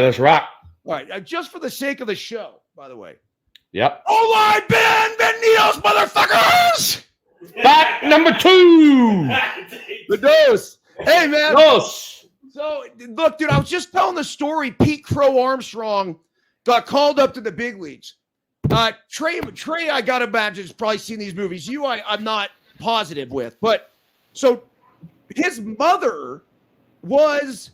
Let's rock. All right. Just for the sake of the show, by the way. Yep. O-line, Benvenidos, motherfuckers! Fact number 2. The dose. Hey, man. Dos. So, look, dude, I was just telling the story. Pete Crow Armstrong got called up to the big leagues. Trey, I got to imagine, has probably seen these movies. I'm not positive with. But, so, his mother was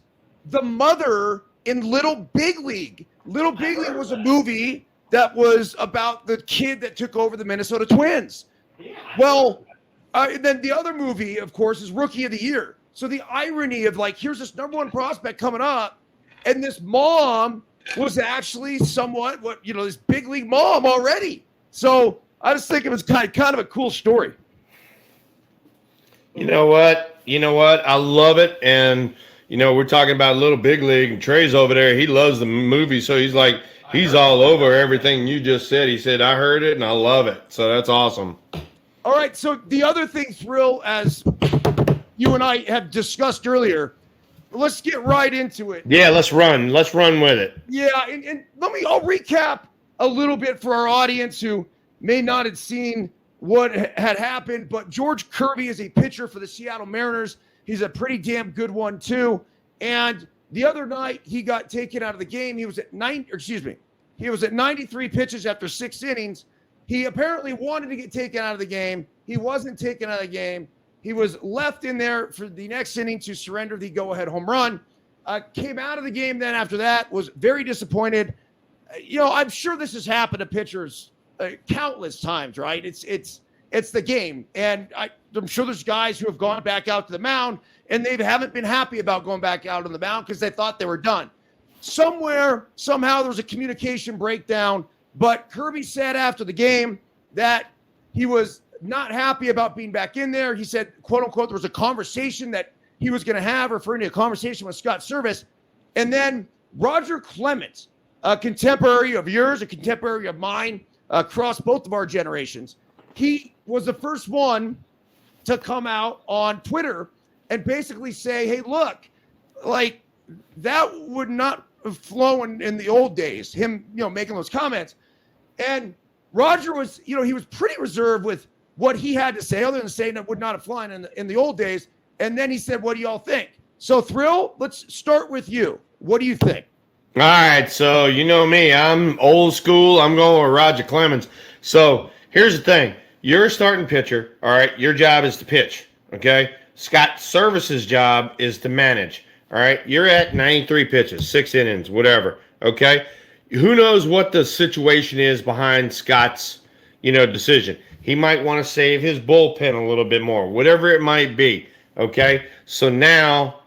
the mother in Little Big League. Little Big League was a movie that was about the kid that took over the Minnesota Twins. Well, and then the other movie, of course, is Rookie of the Year. So the irony of, like, here's this number one prospect coming up, and this mom was actually somewhat this big league mom already. So I just think it was kind of a cool story. You know what? I love it. And, we're talking about Little Big League, and Trey's over there. He loves the movie, so he's all over everything you just said. He said, I heard it, and I love it. So that's awesome. All right, so the other thing, Thrill, as you and I have discussed earlier, let's get right into it. Yeah, let's run. Let's run with it. Yeah, and I'll recap a little bit for our audience who may not have seen what had happened, but George Kirby is a pitcher for the Seattle Mariners. He's a pretty damn good one, too. And the other night, he got taken out of the game. He was at 93 pitches after 6 innings. He apparently wanted to get taken out of the game. He wasn't taken out of the game. He was left in there for the next inning to surrender the go-ahead home run. Came out of the game then after that, was very disappointed. I'm sure this has happened to pitchers countless times, right? It's the game. And I'm sure there's guys who have gone back out to the mound, and they haven't been happy about going back out on the mound because they thought they were done. Somehow, there was a communication breakdown. But Kirby said after the game that he was not happy about being back in there. He said, quote unquote, there was a conversation that he was going to have, referring to a conversation with Scott Service. And then Roger Clemens, a contemporary of yours, a contemporary of mine, across both of our generations. He was the first one to come out on Twitter and basically say, hey, look, like that would not have flown in the old days, him, making those comments. And Roger was, he was pretty reserved with what he had to say, other than saying that would not have flown in the old days. And then he said, what do y'all think? So, Thrill, let's start with you. What do you think? All right, so you know me. I'm old school. I'm going with Roger Clemens. So here's the thing. You're a starting pitcher, all right? Your job is to pitch, okay? Scott Service's job is to manage, all right? You're at 93 pitches, 6 innings, whatever, okay? Who knows what the situation is behind Scott's, decision. He might want to save his bullpen a little bit more, whatever it might be, okay? So now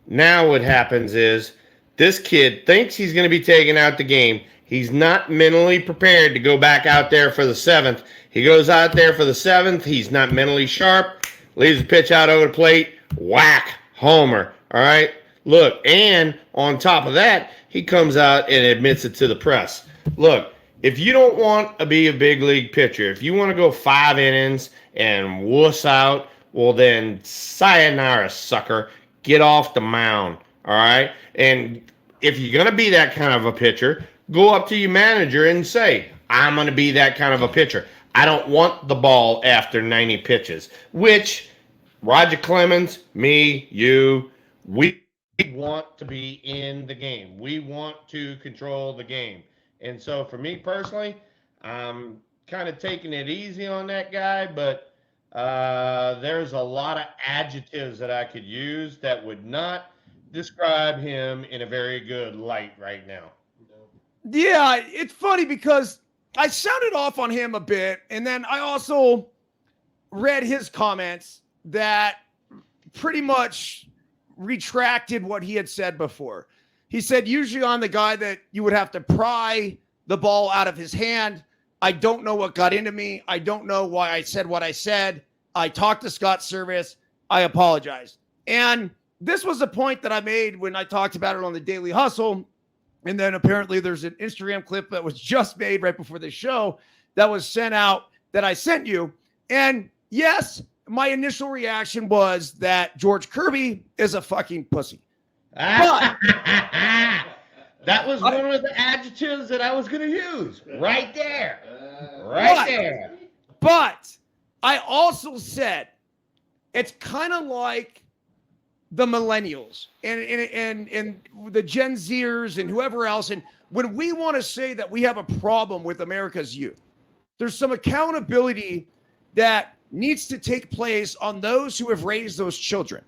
what happens is this kid thinks he's going to be taking out the game. He's not mentally prepared to go back out there for the 7th. He goes out there for the 7th. He's not mentally sharp. Leaves the pitch out over the plate. Whack. Homer. All right? Look, and on top of that, he comes out and admits it to the press. Look, if you don't want to be a big league pitcher, if you want to go 5 innings and wuss out, well then, sayonara, sucker. Get off the mound. All right? And if you're going to be that kind of a pitcher, go up to your manager and say, I'm going to be that kind of a pitcher. I don't want the ball after 90 pitches, which Roger Clemens, me, you, we want to be in the game. We want to control the game. And so for me personally, I'm kind of taking it easy on that guy, but there's a lot of adjectives that I could use that would not describe him in a very good light right now. Yeah, it's funny because I sounded off on him a bit, and then I also read his comments that pretty much retracted what he had said before. He said, usually I'm the guy that you would have to pry the ball out of his hand. I don't know what got into me. I don't know why I said what I said. I talked to Scott Service. I apologize. And this was a point that I made when I talked about it on the Daily Hustle. And then apparently there's an Instagram clip that was just made right before the show that was sent out that I sent you. And yes, my initial reaction was that George Kirby is a fucking pussy. But That was one of the adjectives that I was going to use. Right there. Right there. But I also said it's kind of like the millennials and the Gen Zers and whoever else. And when we want to say that we have a problem with America's youth, there's some accountability that needs to take place on those who have raised those children.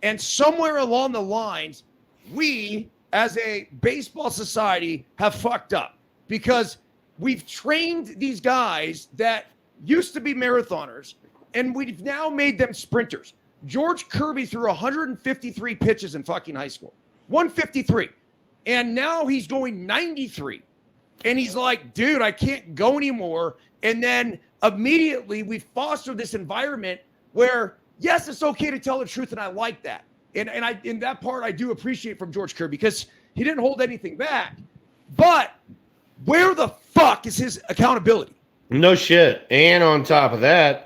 And somewhere along the lines, we, as a baseball society, have fucked up because we've trained these guys that used to be marathoners, and we've now made them sprinters. George Kirby threw 153 pitches in fucking high school. 153. And now he's going 93. And he's like, dude, I can't go anymore. And then immediately we foster this environment where, yes, it's okay to tell the truth, and I like that. And I in that part I do appreciate from George Kirby because he didn't hold anything back. But where the fuck is his accountability? No shit. And on top of that,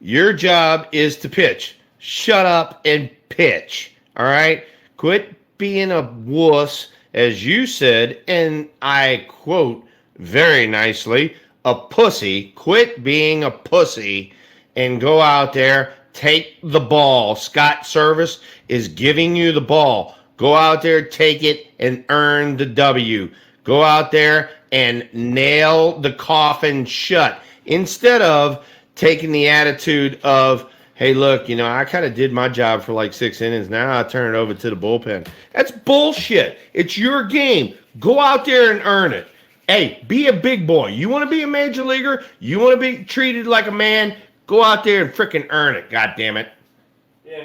your job is to pitch. Shut up and pitch. All right? Quit being a wuss, as you said, and I quote very nicely, a pussy. Quit being a pussy and go out there, take the ball. Scott Service is giving you the ball. Go out there, take it, and earn the W. Go out there and nail the coffin shut instead of taking the attitude of, hey, look, I kind of did my job for like 6 innings. Now I turn it over to the bullpen. That's bullshit. It's your game. Go out there and earn it. Hey, be a big boy. You want to be a major leaguer? You want to be treated like a man? Go out there and freaking earn it. God damn it.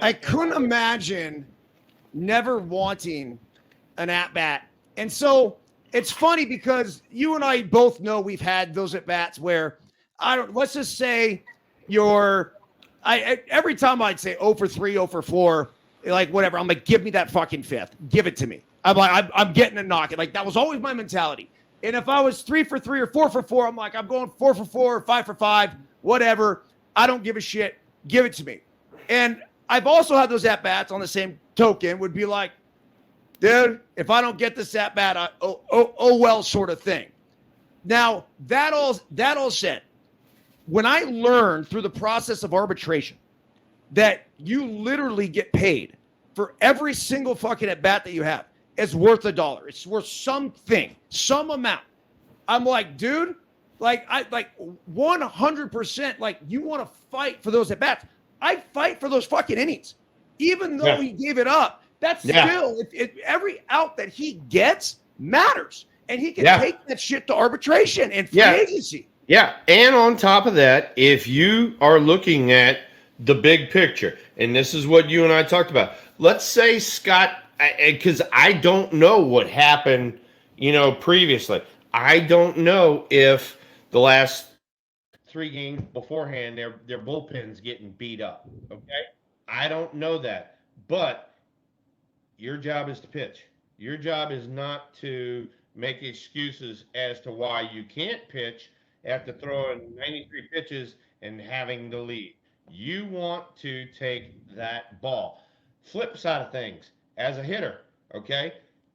I couldn't imagine never wanting an at-bat. And so it's funny because you and I both know we've had those at-bats where let's just say every time I'd say 0 for 3, 0 for 4, like whatever, I'm like, give me that fucking fifth. Give it to me. I'm like, I'm getting a knock. Like that was always my mentality. And if I was 3 for 3 or 4 for 4, I'm like, I'm going 4 for 4 or 5 for 5, whatever. I don't give a shit. Give it to me. And I've also had those at-bats on the same token would be like, dude, if I don't get this at-bat, oh well sort of thing. Now, that all said, when I learned through the process of arbitration that you literally get paid for every single fucking at-bat that you have, it's worth $1. It's worth something, some amount. I'm like, dude, like 100%, like you want to fight for those at-bats. I fight for those fucking innings. Even though he gave it up, that's still, every out that he gets matters. And he can take that shit to arbitration and free agency. Yeah, and on top of that, if you are looking at the big picture, and this is what you and I talked about, let's say Scott, because I don't know what happened, previously. I don't know if the last 3 games beforehand, their bullpen's getting beat up. Okay, I don't know that, but your job is to pitch. Your job is not to make excuses as to why you can't pitch after throwing 93 pitches and having the lead. You want to take that ball. Flip side of things, as a hitter, okay?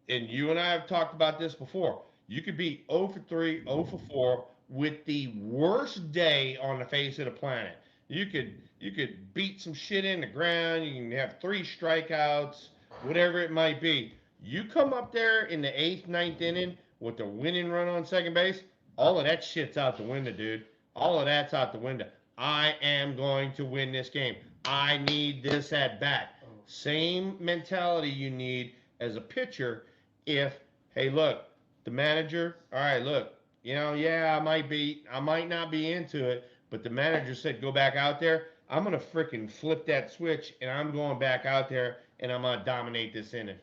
And you and I have talked about this before. You could be 0 for 3, 0 for 4 with the worst day on the face of the planet. You could beat some shit in the ground. You can have 3 strikeouts, whatever it might be. You come up there in the 8th, 9th inning with the winning run on second base, all of that shit's out the window, dude. All of that's out the window. I am going to win this game. I need this at bat. Same mentality you need as a pitcher if, hey, look, the manager, all right, look, I might not be into it, but the manager said go back out there. I'm going to freaking flip that switch, and I'm going back out there, and I'm going to dominate this inning.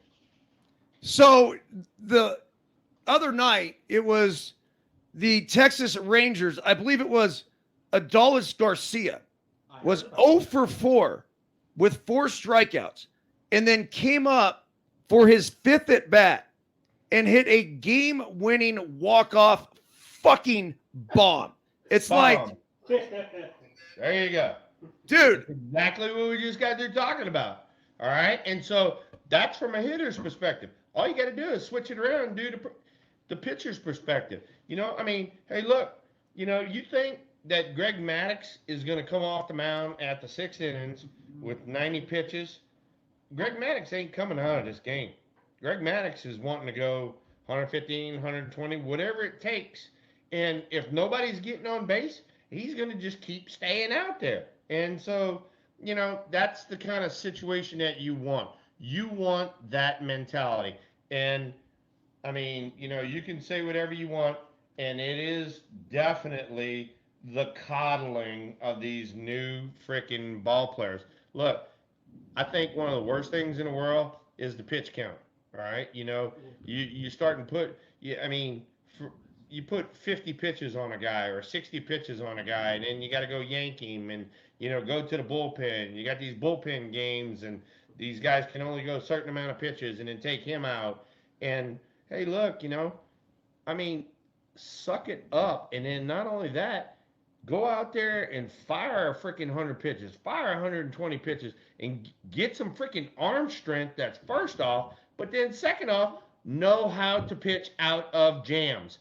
So the other night, it was the Texas Rangers. I believe it was Adolis Garcia was 0 for 4 with 4 strikeouts and then came up for his 5th at bat and hit a game-winning walk-off fucking bomb. It's like, there you go. Dude. That's exactly what we just got there talking about. All right? And so that's from a hitter's perspective. All you got to do is switch it around and do the pitcher's perspective. I mean, hey, look, you think that Greg Maddux is going to come off the mound at the 6 innings with 90 pitches? Greg Maddux ain't coming out of this game. Greg Maddux is wanting to go 115, 120, whatever it takes. And if nobody's getting on base, he's going to just keep staying out there. And so, that's the kind of situation that you want. You want that mentality. And I mean, you can say whatever you want, and it is definitely the coddling of these new freaking ball players. Look, I think one of the worst things in the world is the pitch count. All right, you start and put. Yeah, I mean, you put 50 pitches on a guy or 60 pitches on a guy, and then you got to go yank him and go to the bullpen. You got these bullpen games, and these guys can only go a certain amount of pitches, and then take him out. And hey, look, I mean, suck it up, and then not only that, go out there and fire a freaking 100 pitches, fire 120 pitches, and get some freaking arm strength. That's first off, but then second off, know how to pitch out of jams.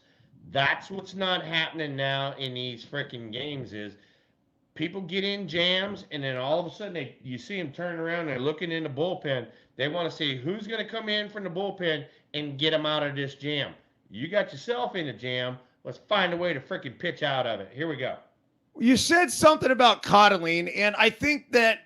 That's what's not happening now in these freaking games is people get in jams, and then all of a sudden you see them turn around and they're looking in the bullpen. They want to see who's going to come in from the bullpen and get them out of this jam. You got yourself in a jam. Let's find a way to freaking pitch out of it. Here we go. You said something about coddling, and I think that,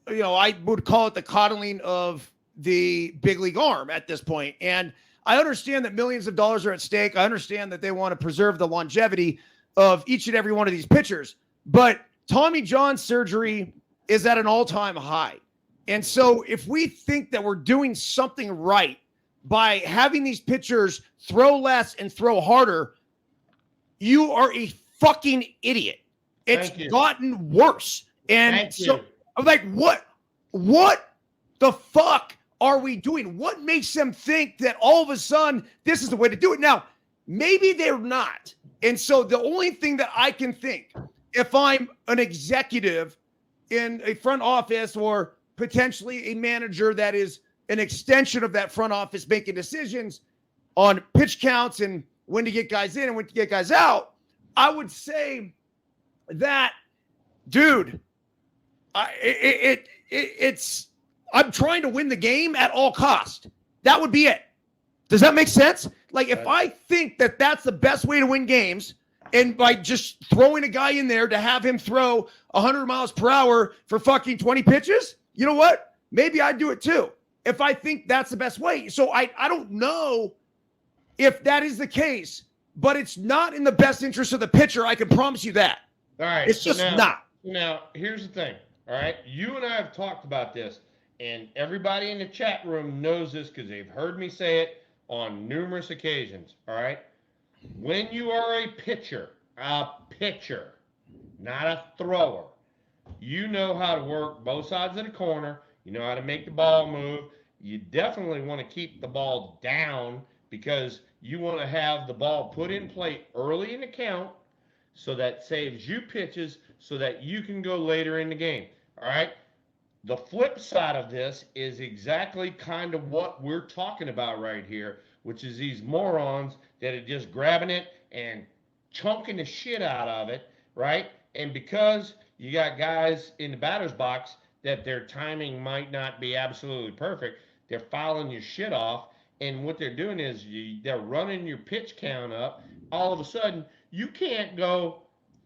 I would call it the coddling of the big league arm at this point. And I understand that millions of dollars are at stake. I understand that they want to preserve the longevity of each and every one of these pitchers. But Tommy John surgery is at an all-time high. And so if we think that we're doing something right by having these pitchers throw less and throw harder, you are a fucking idiot. It's gotten worse. And so I'm like, what the fuck are we doing? What makes them think that all of a sudden this is the way to do it? Now, maybe they're not. And so the only thing that I can think, if I'm an executive in a front office or potentially a manager that is an extension of that front office making decisions on pitch counts and when to get guys in and when to get guys out, I would say that, dude, it's I'm trying to win the game at all cost. That would be it. Does that make sense? Like, if I think that that's the best way to win games, and by just throwing a guy in there to have him throw 100 miles per hour for fucking 20 pitches, you know what? Maybe I'd do it too, if I think that's the best way. So I don't know if that is the case, but it's not in the best interest of the pitcher. I can promise you that. All right. It's just not. Now, here's the thing. All right. You and I have talked about this, and everybody in the chat room knows this because they've heard me say it on numerous occasions. All right. When you are a pitcher, not a thrower, you know how to work both sides of the corner. You know how to make the ball move. You definitely want to keep the ball down because you want to have the ball put in play early in the count so that saves you pitches so that you can go later in the game. All right? The flip side of this is exactly kind of what we're talking about right here, which is these morons that are just grabbing it and chunking the shit out of it, right? And because you got guys in the batter's box that their timing might not be absolutely perfect, they're fouling your shit off. And what they're doing is they're running your pitch count up. All of a sudden, you can't go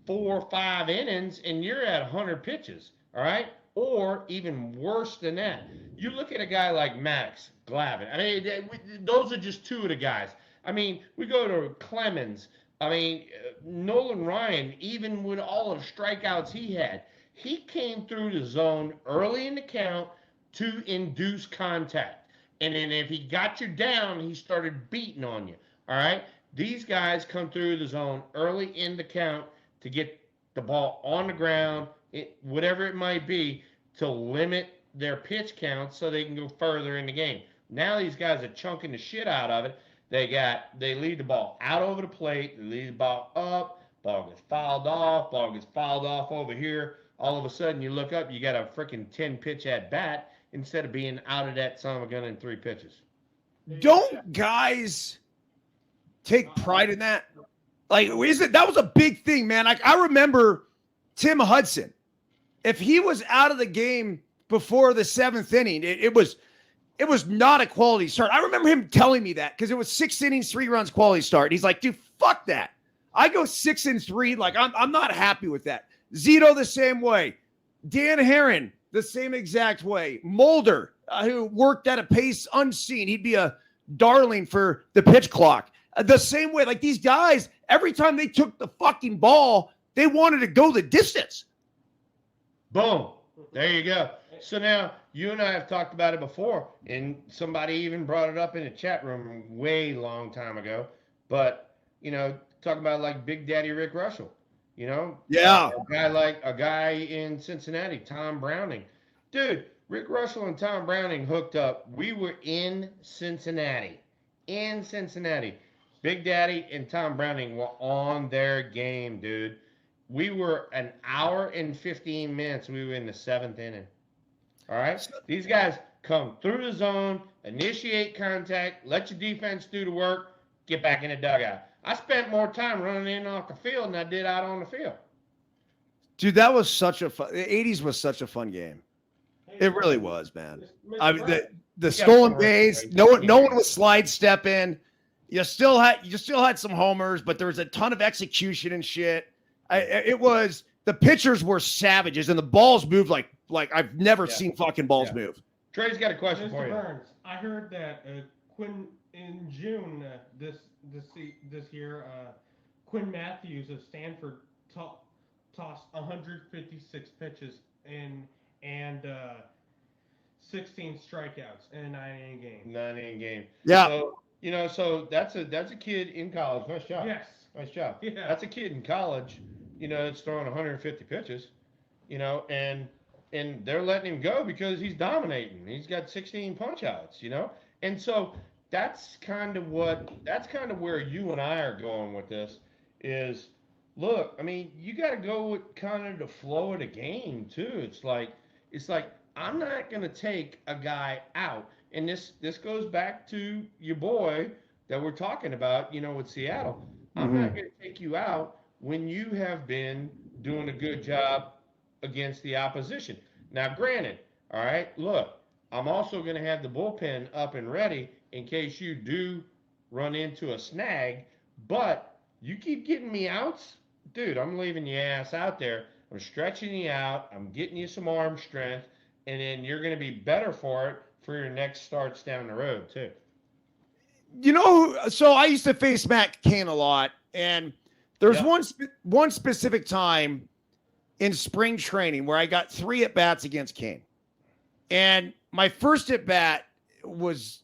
4 or 5 innings and you're at 100 pitches, all right? Or even worse than that. You look at a guy like Max Glavin. I mean, those are just two of the guys. I mean, we go to Clemens. I mean, Nolan Ryan, even with all of the strikeouts he had, he came through the zone early in the count to induce contact. And then if he got you down, he started beating on you. All right? These guys come through the zone early in the count to get the ball on the ground, whatever it might be, to limit their pitch count so they can go further in the game. Now these guys are chunking the shit out of it. They lead the ball out over the plate. They lead the ball up. Ball gets fouled off. Ball gets fouled off over here. All of a sudden, you look up, you got a freaking 10-pitch at bat instead of being out of that son of a gun in 3 pitches. don't guys take pride in that? Like, that was a big thing, man. Like, I remember Tim Hudson. If he was out of the game before the 7th inning, it was not a quality start. I remember him telling me that because it was 6 innings, 3 runs, quality start. He's like, dude, fuck that. I go 6 and 3. Like, I'm not happy with that. Zito the same way. Dan Herron the same exact way. Mulder, who worked at a pace unseen. He'd be a darling for the pitch clock. The same way. Like, these guys, every time they took the fucking ball, they wanted to go the distance. Boom. There you go. So now, you and I have talked about it before, and somebody even brought it up in a chat room way long time ago. But, talk about like Big Daddy Rick Russell, Yeah. A guy in Cincinnati, Tom Browning. Dude, Rick Russell and Tom Browning hooked up. We were in Cincinnati. Big Daddy and Tom Browning were on their game, dude. We were an hour and 15 minutes. We were in the 7th inning. All right? These guys come through the zone, initiate contact, let your defense do the work, get back in the dugout. I spent more time running in off the field than I did out on the field. Dude, that was such a fun. The 80s was such a fun game. It really was, man. I mean, the stolen base. No one was slide stepping. You still had some homers, but there was a ton of execution and shit. The pitchers were savages, and the balls moved like I've never seen fucking balls move. Trey's got a question Mr. for you. Byrnes, I heard that Quinn in June this year, Quinn Matthews of Stanford tossed 156 pitches and 16 strikeouts in a 9-inning game. 9-inning game. Yeah. So, so that's a kid in college. Nice job. Yes. Nice job. Yeah. That's a kid in college, that's throwing 150 pitches, and they're letting him go because he's dominating. He's got 16 punch outs, And so that's kind of where you and I are going with this is, look, I mean, you got to go with kind of the flow of the game too. It's like I'm not going to take a guy out. And this goes back to your boy that we're talking about, with Seattle. I'm not going to take you out when you have been doing a good job against the opposition. Now, granted, all right, look, I'm also going to have the bullpen up and ready in case you do run into a snag. But you keep getting me outs, dude, I'm leaving your ass out there. I'm stretching you out. I'm getting you some arm strength. And then you're going to be better for it for your next starts down the road, too. So I used to face Matt Cain a lot, and there's one specific time in spring training where I got 3 at-bats against Cain. And my first at-bat was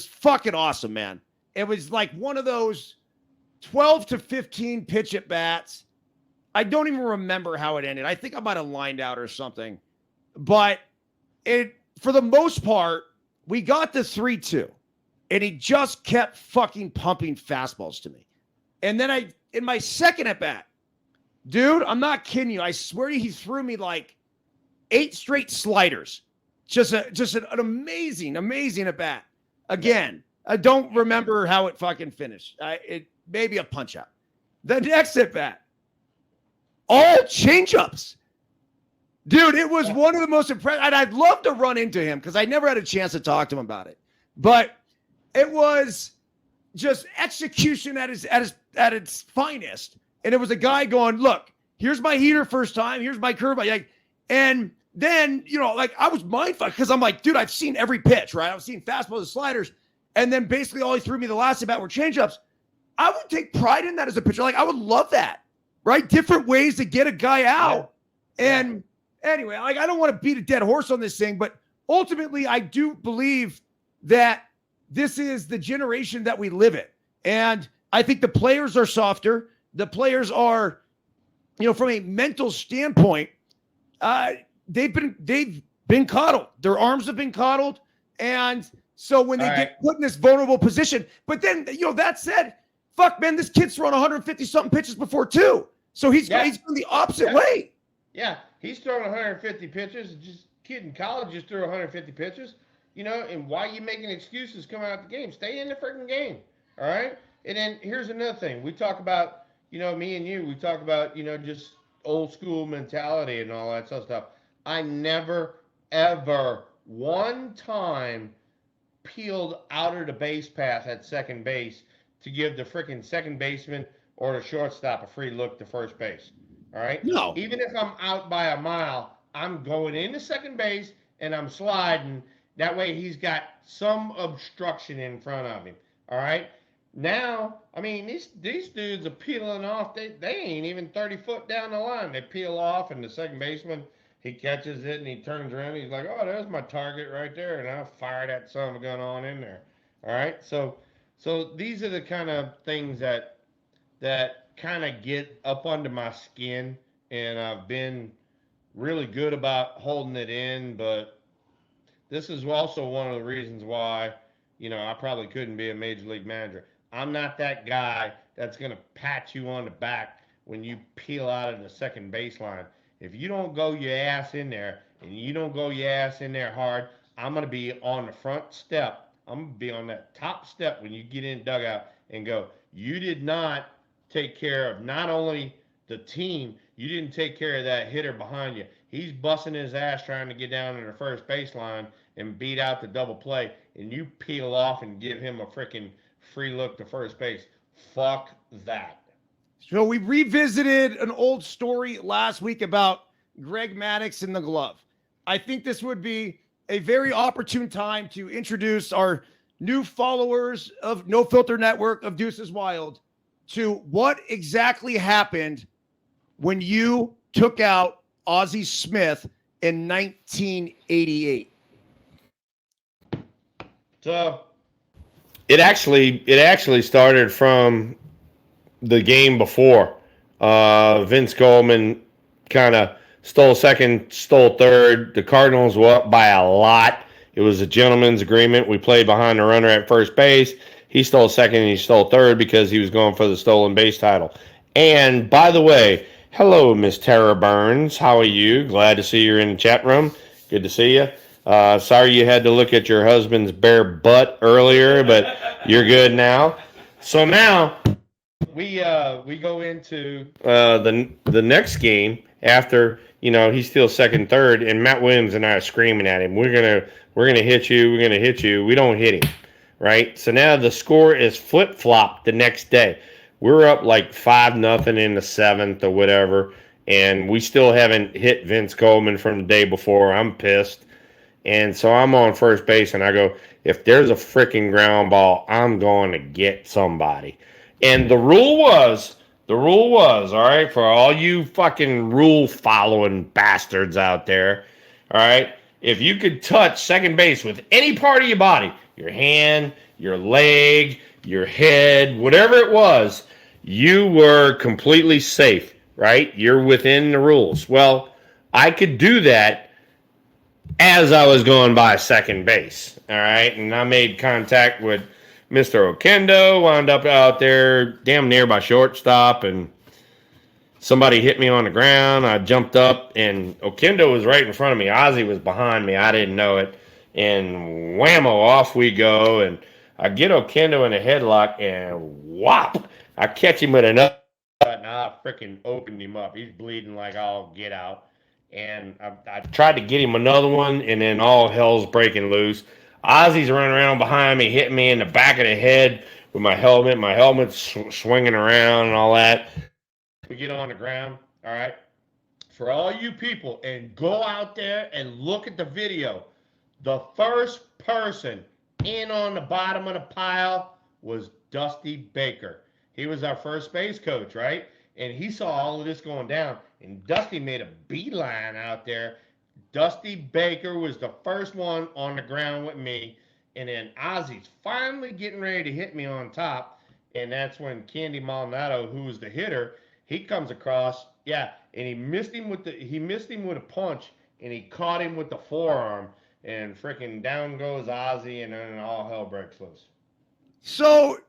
fucking awesome, man. It was like one of those 12 to 15 pitch at-bats. I don't even remember how it ended. I think I might have lined out or something. But for the most part, we got the 3-2. And he just kept fucking pumping fastballs to me. And then in my second at-bat, dude, I'm not kidding you. I swear to you, he threw me like 8 straight sliders. Just an amazing at-bat. Again, I don't remember how it fucking finished. It maybe a punch-out. The next at-bat, all change-ups. Dude, it was one of the most impressive. And I'd love to run into him because I never had a chance to talk to him about it. But it was just execution at its finest. And it was a guy going, look, here's my heater first time. Here's my curve. And then, I was mindfucked because I'm like, dude, I've seen every pitch, right? I've seen fastballs and sliders. And then basically all he threw me the last at-bat were changeups. I would take pride in that as a pitcher. Like, I would love that, right? Different ways to get a guy out. Yeah. And anyway, I don't want to beat a dead horse on this thing, but ultimately I do believe that this is the generation that we live in. And I think the players are softer. The players are, from a mental standpoint, they've been coddled. Their arms have been coddled. And so when they get put in this vulnerable position, but then, that said, fuck, man, this kid's thrown 150 something pitches before too. So he's going the opposite way. Yeah. He's throwing 150 pitches. Just kid in college just threw 150 pitches. and why you making excuses coming out the game? Stay in the freaking game. All right. And then here's another thing. We talk about, me and you, we talk about, just old school mentality and all that sort of stuff. I never, ever, one time peeled out of the base path at second base to give the freaking second baseman or the shortstop a free look to first base. All right. No. Even if I'm out by a mile, I'm going into second base and I'm sliding. That way he's got some obstruction in front of him. All right. Now, I mean, these dudes are peeling off. They ain't even 30 foot down the line. They peel off, and the second baseman, he catches it and he turns around. He's like, "Oh, there's my target right there," and I'll fire that son of a gun on in there. All right. So these are the kind of things that kind of get up under my skin, and I've been really good about holding it in. But this is also one of the reasons why, I probably couldn't be a major league manager. I'm not that guy that's going to pat you on the back when you peel out of the second baseline. If you don't go your ass in there and you don't go your ass in there hard, I'm going to be on the front step. I'm going to be on that top step when you get in the dugout and go, you did not take care of not only the team, you didn't take care of that hitter behind you. He's busting his ass trying to get down to the first baseline and beat out the double play, and you peel off and give him a freaking free look to first base. Fuck that. So we revisited an old story last week about Greg Maddux and the glove. I think this would be a very opportune time to introduce our new followers of No Filter Network of Deuces Wild to what exactly happened when you took out Ozzie Smith in 1988. So it actually started from the game before. Vince Coleman kind of stole second, stole third. The Cardinals were up by a lot. It was a gentleman's agreement. We played behind the runner at first base. He stole second and he stole third because he was going for the stolen base title. And by the way, hello, Miss Tara Byrnes. How are you? Glad to see you in the chat room. Good to see you. Sorry you had to look at your husband's bare butt earlier, but you're good now. So now we go into the next game after he steals second, third, and Matt Williams and I are screaming at him. We're gonna hit you. We're gonna hit you. We don't hit him, right? So now the score is flip flopped the next day. We're up like 5-0 in the seventh or whatever, and we still haven't hit Vince Coleman from the day before. I'm pissed. And so I'm on first base, and I go, if there's a freaking ground ball, I'm going to get somebody. And the rule was, all right, for all you fucking rule-following bastards out there, all right, if you could touch second base with any part of your body, your hand, your leg, your head, whatever it was, you were completely safe, right? You're within the rules. Well, I could do that as I was going by second base, all right? And I made contact with Mr. Okendo, wound up out there damn near by shortstop, and somebody hit me on the ground. I jumped up, and Okendo was right in front of me. Ozzie was behind me. I didn't know it. And whammo, off we go. And I get Okendo in a headlock, and whop, I catch him with another, and I freaking opened him up. He's bleeding like all get out. And I tried to get him another one, and then all hell's breaking loose. Ozzie's running around behind me, hitting me in the back of the head with my helmet. My helmet's swinging around and all that. We get on the ground, all right? For all you people, and go out there and look at the video. The first person in on the bottom of the pile was Dusty Baker. He was our first base coach, right? And he saw all of this going down. And Dusty made a beeline out there. Dusty Baker was the first one on the ground with me. And then Ozzie's finally getting ready to hit me on top. And that's when Candy Maldonado, who was the hitter, he comes across, and he missed him with a punch, and he caught him with the forearm. And freaking down goes Ozzie, and then all hell breaks loose. So,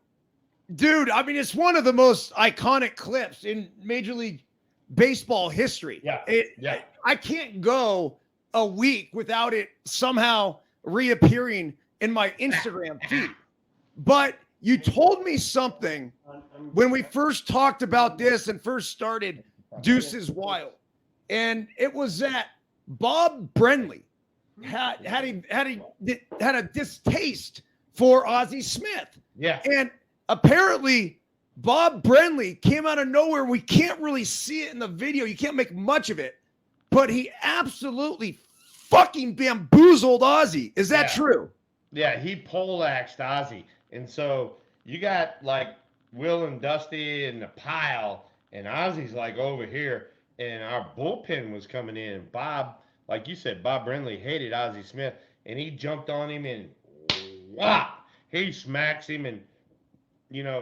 dude, I mean, it's one of the most iconic clips in Major League Baseball history. Yeah. I can't go a week without it somehow reappearing in my Instagram feed. But you told me something when we first talked about this and first started Deuces Wild. And it was that Bob Brenly had a distaste for Ozzie Smith. Yeah. And apparently Bob Brenly came out of nowhere. We can't really see it in the video. You can't make much of it. But he absolutely fucking bamboozled Ozzie. Is that true? Yeah, he poleaxed Ozzie. And so you got like Will and Dusty in the pile, and Ozzie's like over here, and our bullpen was coming in. Bob, like you said, Bob Brenly hated Ozzie Smith, and he jumped on him and whop, he smacks him, and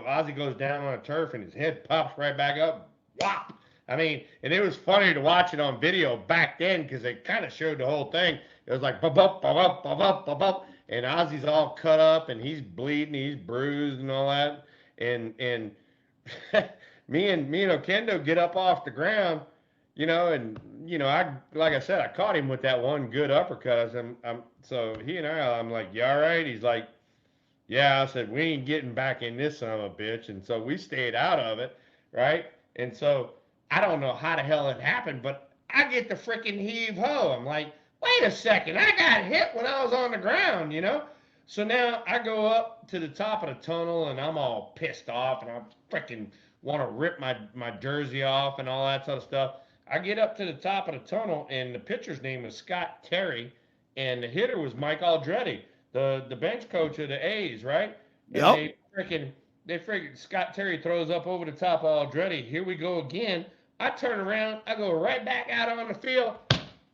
Ozzie goes down on a turf, and his head pops right back up, whop. I mean, and it was funny to watch it on video back then because they kind of showed the whole thing. It was like bump, bump, bump, bump, bump, bump, bump, and Ozzie's all cut up and he's bleeding, he's bruised and all that. And me and Okendo get up off the ground, I like I said, I caught him with that one good uppercut. So he and I'm like, you all right? He's like, yeah. I said, we ain't getting back in this son of a bitch. And so we stayed out of it, right? And so I don't know how the hell it happened, but I get the freaking heave ho. I'm like, wait a second, I got hit when I was on the ground, So now I go up to the top of the tunnel and I'm all pissed off and I freaking want to rip my jersey off and all that sort of stuff. I get up to the top of the tunnel and the pitcher's name was Scott Terry and the hitter was Mike Aldretti, the bench coach of the A's, right? Yep. And they freaking Scott Terry throws up over the top of Aldretti. Here we go again. I turn around, I go right back out on the field.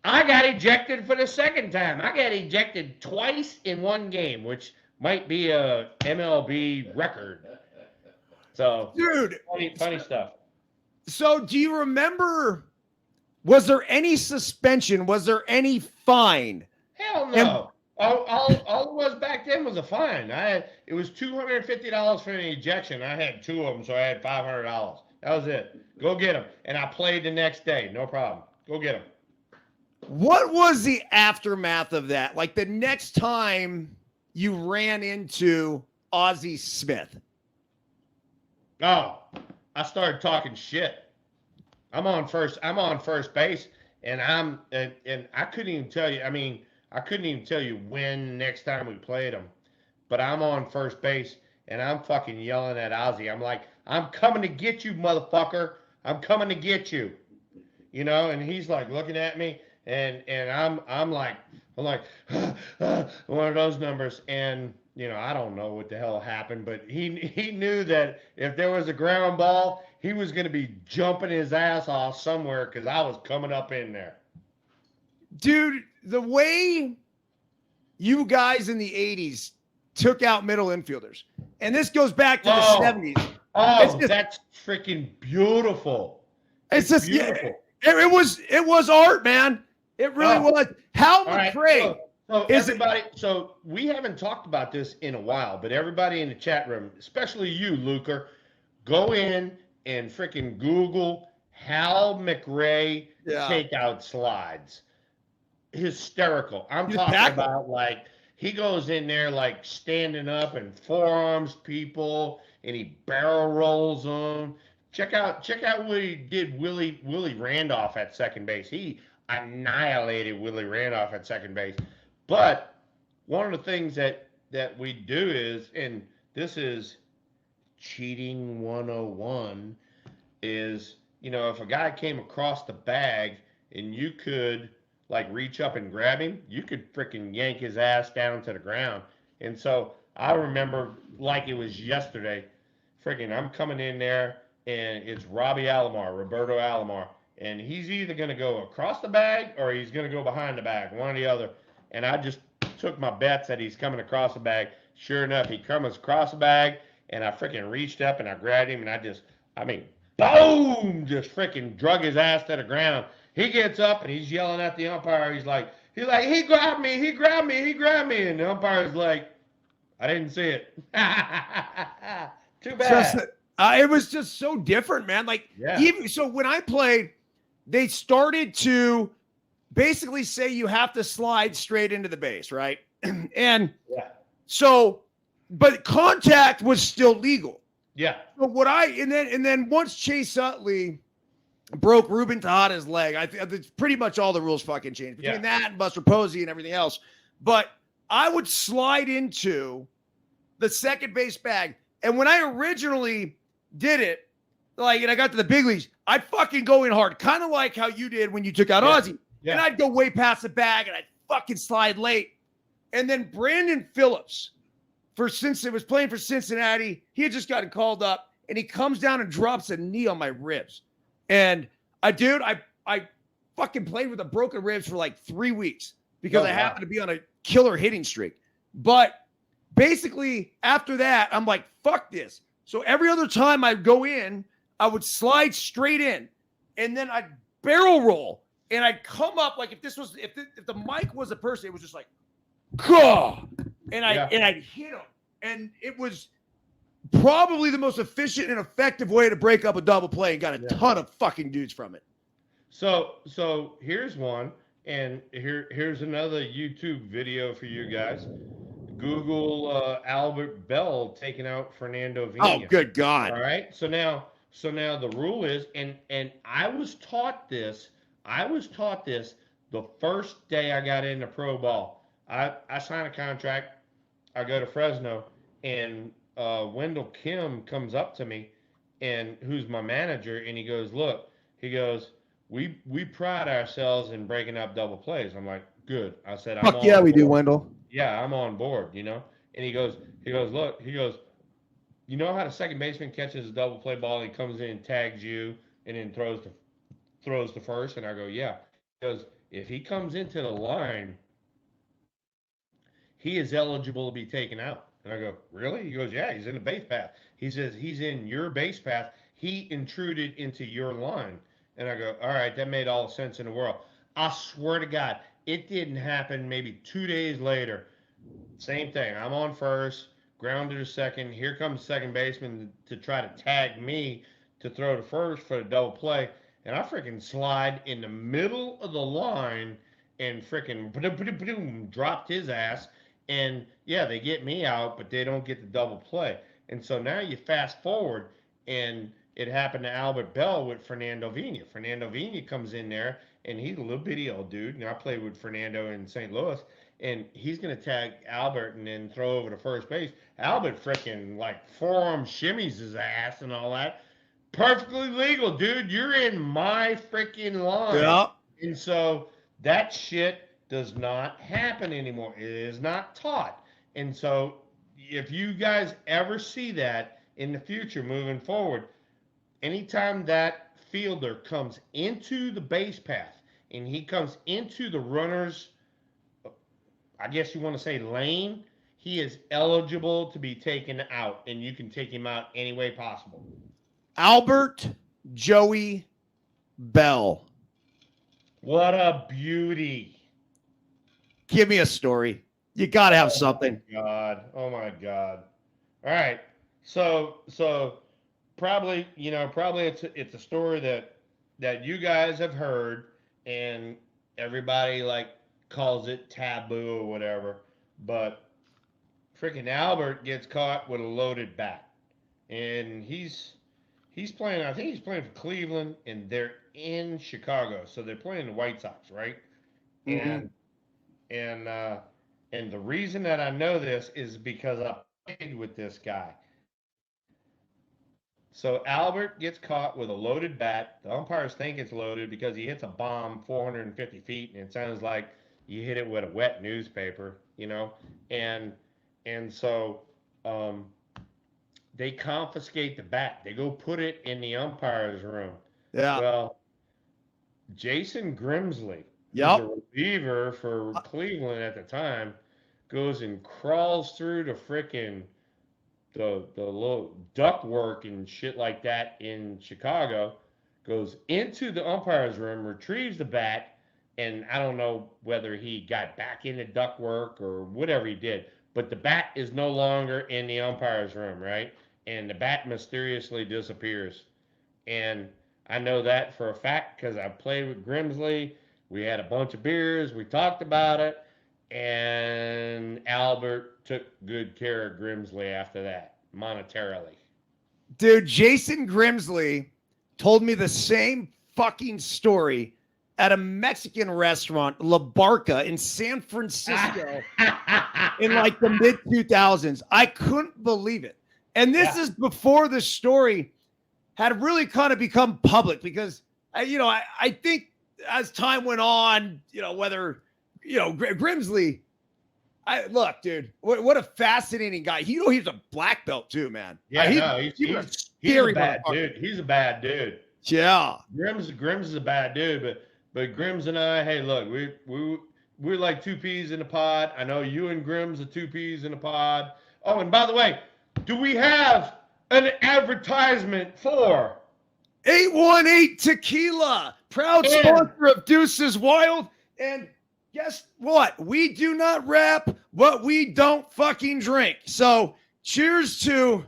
I got ejected for the second time. I got ejected twice in one game, which might be a MLB record. So, dude, funny stuff. So, do you remember? Was there any suspension? Was there any fine? Hell no. All it was back then was a fine. It was $250 for an ejection. I had two of them, so I had $500. That was it. Go get them. And I played the next day. No problem. Go get them. What was the aftermath of that? Like the next time you ran into Ozzie Smith? Oh, I started talking shit. I'm on first base, and I couldn't even tell you. I mean, I couldn't even tell you when next time we played him. But I'm on first base, and I'm fucking yelling at Ozzie. I'm like, I'm coming to get you, motherfucker. I'm coming to get you. And he's like looking at me. And I'm like one of those numbers, and I don't know what the hell happened, but he knew that if there was a ground ball, he was going to be jumping his ass off somewhere because I was coming up in there. Dude, the way you guys in the 80s took out middle infielders, and this goes back to the 70s. Oh, that's freaking beautiful. It's just beautiful. Yeah, it was art, man. It really was. Hal McRae. So we haven't talked about this in a while, but everybody in the chat room, especially you, Luker, go in and freaking Google Hal McRae takeout slides. Hysterical. I'm talking about like he goes in there like standing up and forearms people and he barrel rolls them. Check out what he did Willie Randolph at second base. He annihilated Willie Randolph at second base. But one of the things that we do is, and this is cheating 101, is, if a guy came across the bag and you could like reach up and grab him, you could freaking yank his ass down to the ground. And so I remember like it was yesterday, freaking I'm coming in there and it's Roberto Alomar. And he's either going to go across the bag or he's going to go behind the bag, one or the other. And I just took my bets that he's coming across the bag. Sure enough, he comes across the bag, and I freaking reached up and I grabbed him, and boom, just freaking drug his ass to the ground. He gets up and he's yelling at the umpire. He's like, he grabbed me. And the umpire's like, I didn't see it. Too bad. It was just so different, man. Like, even so when I played, they started to basically say you have to slide straight into the base, right? And Yeah. so, but contact was still legal. Yeah. But and then once Chase Utley broke Ruben Tejada's leg, it's pretty much all the rules fucking changed between that and Buster Posey and everything else. But I would slide into the second base bag. And when I originally did it, and I got to the big leagues, I'd fucking go in hard, kind of like how you did when you took out Ozzy. Yeah. And I'd go way past the bag and I'd fucking slide late. And then Brandon Phillips, since it was playing for Cincinnati, he had just gotten called up, and he comes down and drops a knee on my ribs. And I fucking played with a broken ribs for like 3 weeks because I happened to be on a killer hitting streak. But basically, after that, I'm like, fuck this. So every other time I'd go in, I would slide straight in, and then I'd barrel roll, and I'd come up like if the mic was a person, it was just like, gah! And I'd hit him. And it was probably the most efficient and effective way to break up a double play, and got a ton of fucking dudes from it. So here's one, and here's another YouTube video for you guys. Google Albert Bell taking out Fernando Vina. Oh, good God. All right. So now the rule is, and I was taught this the first day I got into pro ball. I signed a contract. I go to Fresno, and Wendell Kim comes up to me, and who's my manager, and he goes, look, we pride ourselves in breaking up double plays. I'm like, good. I said, fuck yeah, we do, Wendell. Yeah, I'm on board, And he goes, look, you know how the second baseman catches a double play ball, and he comes in and tags you, and then throws to first, and I go, yeah. He goes, if he comes into the line, he is eligible to be taken out. And I go, really? He goes, yeah, he's in the base path. He says, he's in your base path. He intruded into your line. And I go, all right, that made all the sense in the world. I swear to God, it didn't happen maybe 2 days later. Same thing. I'm on first, grounded to second. Here comes second baseman to try to tag me to throw to first for the double play. And I freaking slide in the middle of the line and freaking dropped his ass. And yeah, they get me out, but they don't get the double play. And so now you fast forward, and it happened to Albert Bell with Fernando Vina. Fernando Vina comes in there, and he's a little bitty old dude. And I played with Fernando in St. Louis, and he's going to tag Albert and then throw over to first base. Albert freaking like forearm shimmies his ass and all that. Perfectly legal, dude. You're in my freaking line. Yeah. And so that shit does not happen anymore. It is not taught. And so if you guys ever see that in the future moving forward, anytime that fielder comes into the base path and he comes into the runner's, I guess you want to say lane, he is eligible to be taken out, and you can take him out any way possible. Albert Joey Bell. What a beauty. Give me a story. You got to have something. Oh my God. All right. So probably it's a story that you guys have heard, and everybody like calls it taboo or whatever, but freaking Albert gets caught with a loaded bat, and he's playing, I think he's playing for Cleveland, and they're in Chicago, so they're playing the White Sox, right? Mm-hmm. And the reason that I know this is because I played with this guy. So Albert gets caught with a loaded bat. The umpires think it's loaded because he hits a bomb 450 feet, and it sounds like you hit it with a wet newspaper, and so they confiscate the bat. They go put it in the umpire's room. Yeah. Well, Jason Grimsley, yep, who's a reliever for Cleveland at the time, goes and crawls through the frickin' the little ductwork and shit like that in Chicago, goes into the umpire's room, retrieves the bat, and I don't know whether he got back into ductwork or whatever he did, but the bat is no longer in the umpire's room, right? And the bat mysteriously disappears. And I know that for a fact because I played with Grimsley. We had a bunch of beers. We talked about it. and Albert took good care of Grimsley after that, monetarily. Dude, Jason Grimsley told me the same fucking story at a Mexican restaurant, La Barca in San Francisco in like the mid 2000s. I couldn't believe it. And this is before the story had really kind of become public because, I think as time went on, whether, Grimsley, look, dude, what a fascinating guy. He's a black belt too, man. Yeah, he's a he's scary a bad motherfucker. dude. He's a bad dude. Yeah. Grims is a bad dude, but Grims and I, hey, look, we're like two peas in a pod. I know you and Grims are two peas in a pod. Oh, and by the way, do we have an advertisement for 818 Tequila, proud sponsor of Deuces Wild. And guess what? We do not rap what we don't fucking drink. So cheers to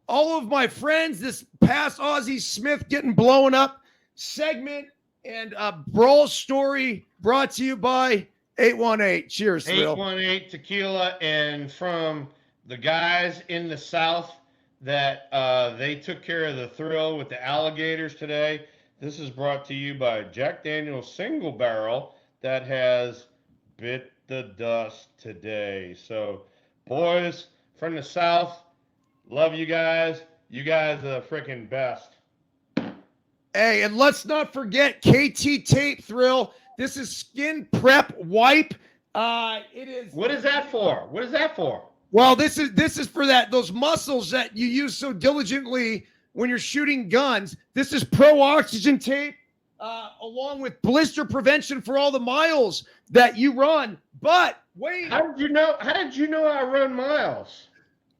all of my friends. This past Ozzie Smith getting blown up segment and a brawl story brought to you by 818. Cheers, Thrill. 818 Tequila, and from the guys in the South that they took care of the Thrill with the alligators today. This is brought to you by Jack Daniel's Single Barrel that has bit the dust today. So, boys from the South, love you guys. You guys are the freaking best. Hey, and let's not forget KT Tape, Thrill. This is Skin Prep Wipe. It is. What is that for? What is that for? Well, this is for those muscles that you use so diligently when you're shooting guns. This is Pro Oxygen Tape, along with blister prevention for all the miles that you run. But wait, how did you know I run miles?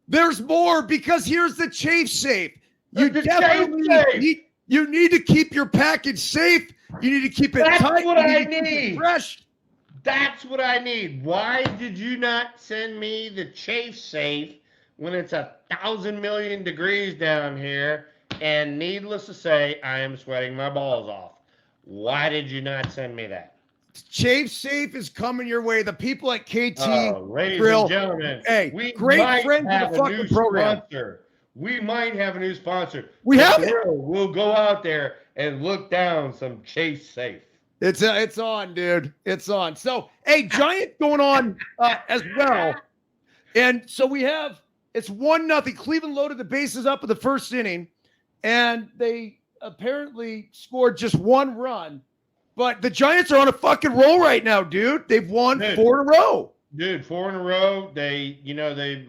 There's more, because here's the Chafe Safe. You definitely need to keep your package safe. You need to keep it tight. That's what I need. Fresh. That's what I need. Why did you not send me the Chafe Safe when it's 1,000 million degrees down here? And needless to say, I am sweating my balls off. Why did you not send me that? Chafe Safe is coming your way. The people at KT ladies Grill, and gentlemen, hey, we great might friends have of the a fucking new program. sponsor. We might have a new sponsor. We have it. We'll go out there and look down some Chafe Safe. It's on, dude. It's on. So, hey, Giants going on as well. And so it's 1-0. Cleveland loaded the bases up in the first inning, and they apparently scored just one run. But the Giants are on a fucking roll right now, dude. They've won 4 in a row. Dude, 4 in a row.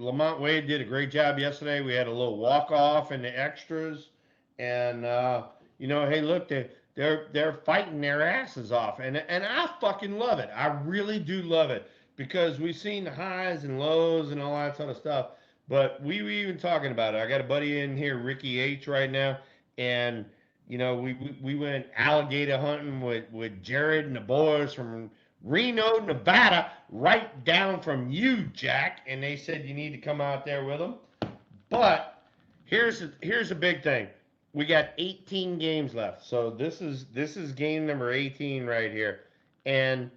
Lamont Wade did a great job yesterday. We had a little walk-off in the extras. And, hey, look, they're fighting their asses off. And I fucking love it. I really do love it. Because we've seen the highs and lows and all that sort of stuff. But we were even talking about it. I got a buddy in here, Ricky H, right now. And, we went alligator hunting with Jared and the boys from Reno, Nevada, right down from you, Jack. And they said you need to come out there with them. But here's a big thing. We got 18 games left. So this is game number 18 right here. And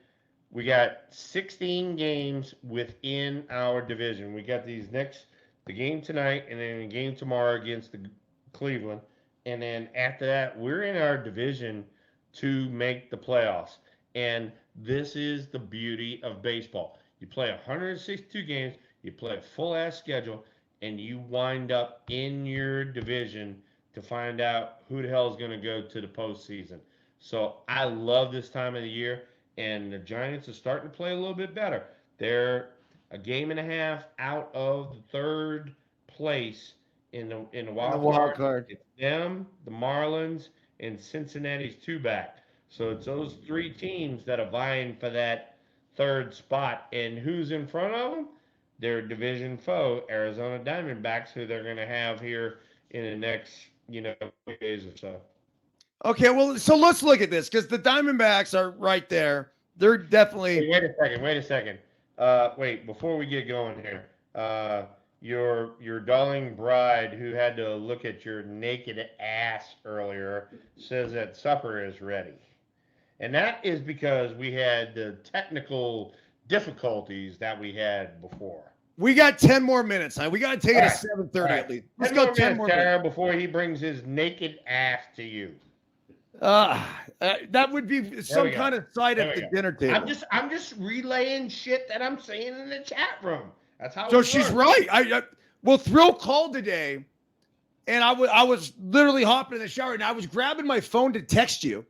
we got 16 games within our division. We got the game tonight and then a game tomorrow against the Cleveland. And then after that, we're in our division to make the playoffs. And this is the beauty of baseball. You play 162 games, you play a full-ass schedule, and you wind up in your division to find out who the hell is going to go to the postseason. So I love this time of the year, and the Giants are starting to play a little bit better. They're a game and a half out of the third place in the wild card. It's them, the Marlins, and Cincinnati's 2 back. So it's those 3 teams that are vying for that third spot. And who's in front of them? Their division foe, Arizona Diamondbacks, who they're going to have here in the next, days or so. Okay, well, so let's look at this, because the Diamondbacks are right there. They're definitely. Hey, wait a second. Wait, before we get going here, your darling bride, who had to look at your naked ass earlier, says that supper is ready. And that is because we had the technical difficulties that we had before. We got 10 more minutes. Huh? We got to take it All to right. 7:30 at least. Let's 10 go more 10 minutes, more minutes. Tara, before he brings his naked ass to you. That would be some we go. kind of sight There at we the go. dinner table. I'm just relaying shit that I'm saying in the chat room. That's how. So it she's works. right. Well, Thrill called today, and I was literally hopping in the shower, and I was grabbing my phone to text you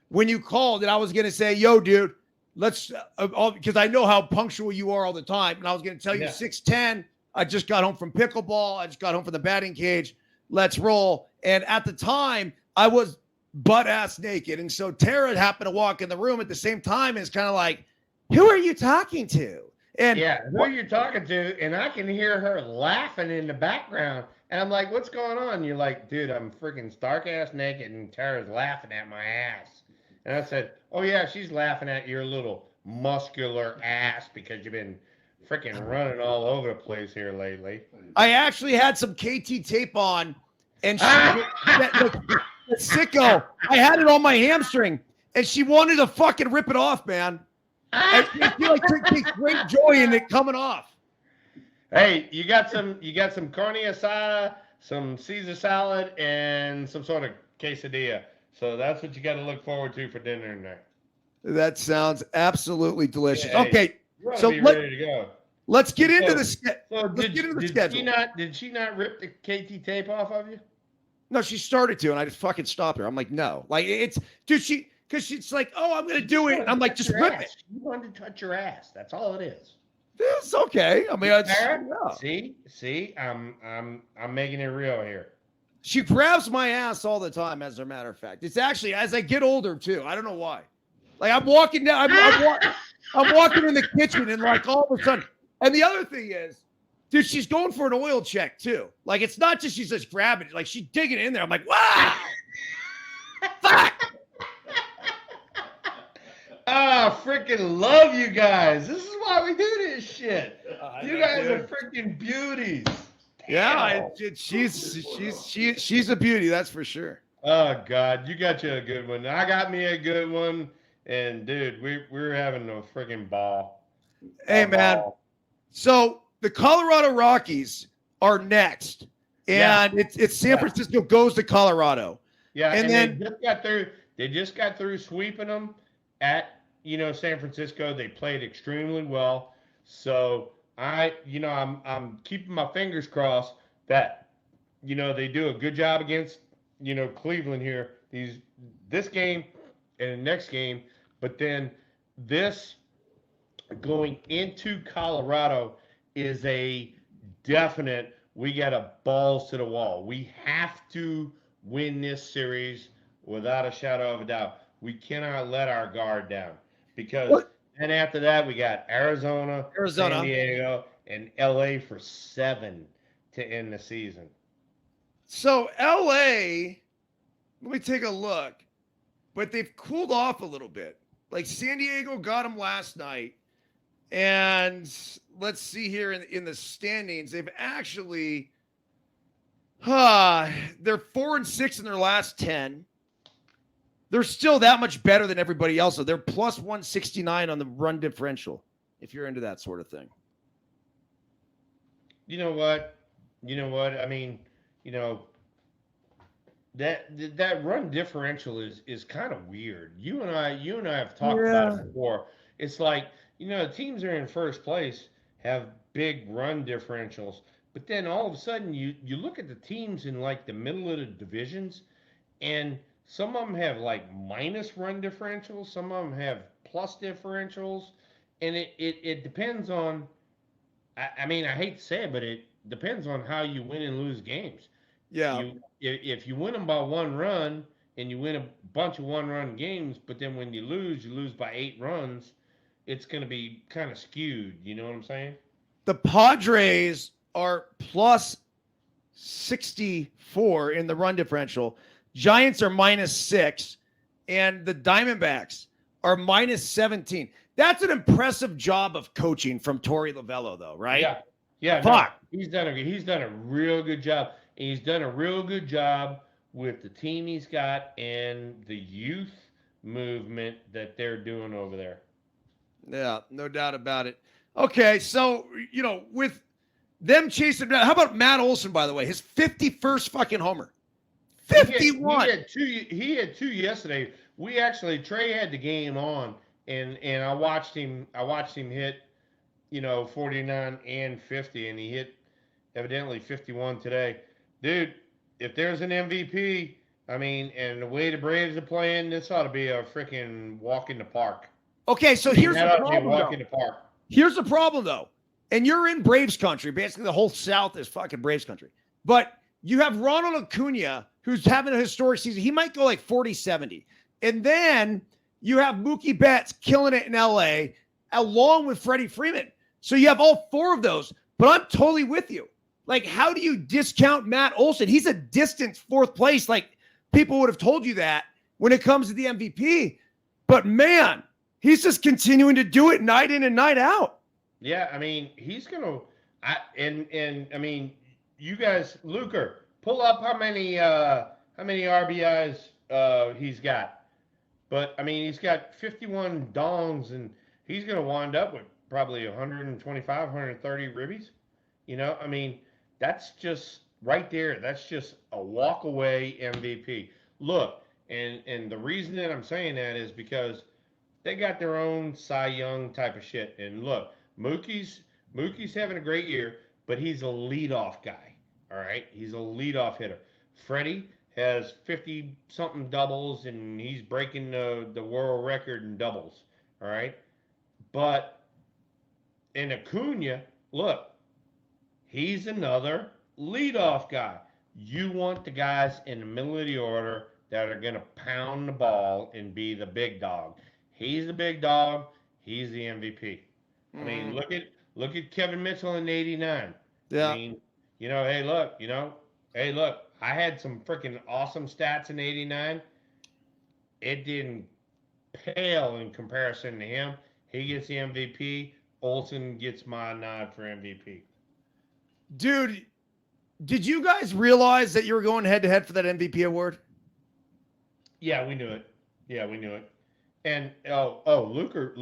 when you called, and I was gonna say, "Yo, dude, let's," because I know how punctual you are all the time, and I was gonna tell you 6:10. I just got home from pickleball. I just got home from the batting cage. Let's roll. And at the time, I was butt ass naked, and so Tara happened to walk in the room at the same time, and it's kind of like, "Who are you talking to?" And who you're talking to, and I can hear her laughing in the background, and I'm like, "What's going on?" You're like, "Dude, I'm freaking stark ass naked, and Tara's laughing at my ass." And I said, "Oh yeah, she's laughing at your little muscular ass because you've been freaking running all over the place here lately." I actually had some KT tape on, and the sicko, I had it on my hamstring, and she wanted to fucking rip it off, man. I feel like she takes great joy in it coming off. Hey, you got some carne asada, some Caesar salad, and some sort of quesadilla. So that's what you got to look forward to for dinner tonight. That sounds absolutely delicious. Yeah, okay, so be ready to go. Let's get into the schedule. Did she not rip the KT tape off of you? No, she started to, and I just fucking stopped her. I'm like, no, like dude, because she's like, oh, I'm gonna do it. I'm like, just rip it. You wanted to touch your ass. That's all it is. It's okay. I mean, see, I'm making it real here. She grabs my ass all the time. As a matter of fact, it's actually as I get older too. I don't know why. Like I'm walking down, I'm walking in the kitchen, and like all of a sudden, and the other thing is, dude, she's going for an oil check too. Like it's not just she's just grabbing it, like she's digging in there. I'm like, wow, fuck. Freaking love you guys. This is why we do this shit. You guys are freaking beauties. Yeah, she's a beauty, that's for sure. Oh God, you got you a good one. I got me a good one, and dude, we're having a freaking ball. Hey man, so the Colorado Rockies are next, and it's San Francisco goes to Colorado. Yeah, and then they just got through sweeping them at San Francisco. They played extremely well. So I'm keeping my fingers crossed that they do a good job against Cleveland here. This game and the next game, but then this going into Colorado is a definite. We got a balls to the wall. We have to win this series without a shadow of a doubt. We cannot let our guard down because then after that we got Arizona, San Diego, and LA for 7 to end the season. So LA, let me take a look, but they've cooled off a little bit. Like San Diego got them last night, and let's see here in the standings, they've actually, they're 4-6 in their last 10. They're still that much better than everybody else. So they're plus 169 on the run differential, if you're into that sort of thing. You know what? I mean, that run differential is kind of weird. You and I have talked about it before. It's like, teams are in first place have big run differentials, but then all of a sudden you look at the teams in like the middle of the divisions, and some of them have like minus run differentials, some of them have plus differentials, and it depends on. I mean, I hate to say it, but it depends on how you win and lose games. Yeah. If you win them by 1 run and you win a bunch of 1-run games, but then when you lose by 8 runs, it's going to be kind of skewed. You know what I'm saying? The Padres are plus 64 in the run differential. Giants are minus 6, and the Diamondbacks are minus 17. That's an impressive job of coaching from Torey Lovello, though, right? Yeah. Fuck. No, he's done a real good job. And he's done a real good job with the team he's got and the youth movement that they're doing over there. Yeah, no doubt about it. Okay, so with them chasing down, how about Matt Olson? By the way, his 51st fucking homer, He had, he 51. had two. He had two yesterday. We actually Trey had the game on, and I watched him. I watched him hit, 49 and 50, and he hit evidently 51 today. Dude, if there's an MVP, I mean, and the way the Braves are playing, this ought to be a freaking walk in the park. Okay, so I mean, here's that the ought to be a problem, walk though. in the park. Here's the problem, though. And you're in Braves country. Basically, the whole South is fucking Braves country. But you have Ronald Acuna, who's having a historic season. He might go like 40-70. And then you have Mookie Betts killing it in LA, along with Freddie Freeman. So you have all four of those. But I'm totally with you. Like, how do you discount Matt Olson? He's a distant fourth place. Like, people would have told you that when it comes to the MVP. But, man, he's just continuing to do it night in and night out. Yeah, I mean, he's gonna. I mean, you guys, Luker, pull up how many RBIs he's got. But I mean, he's got 51 dongs, and he's gonna wind up with probably 125, 130 ribbies. I mean, that's just right there. That's just a walk away MVP. Look, and the reason that I'm saying that is because they got their own Cy Young type of shit. And look, Mookie's having a great year, but he's a leadoff guy. All right, he's a leadoff hitter. Freddie has 50 something doubles, and he's breaking the world record in doubles. All right, but in Acuna, look, he's another leadoff guy. You want the guys in the middle of the order that are going to pound the ball and be the big dog. He's the big dog. He's the MVP. I mean, look at Kevin Mitchell in '89. I Yeah. mean, hey, look. I had some freaking awesome stats in '89. It didn't pale in comparison to him. He gets the MVP. Olsen gets my nod for MVP. Dude, did you guys realize that you were going head to head for that MVP award? Yeah, we knew it. Yeah, we knew it. And Luker,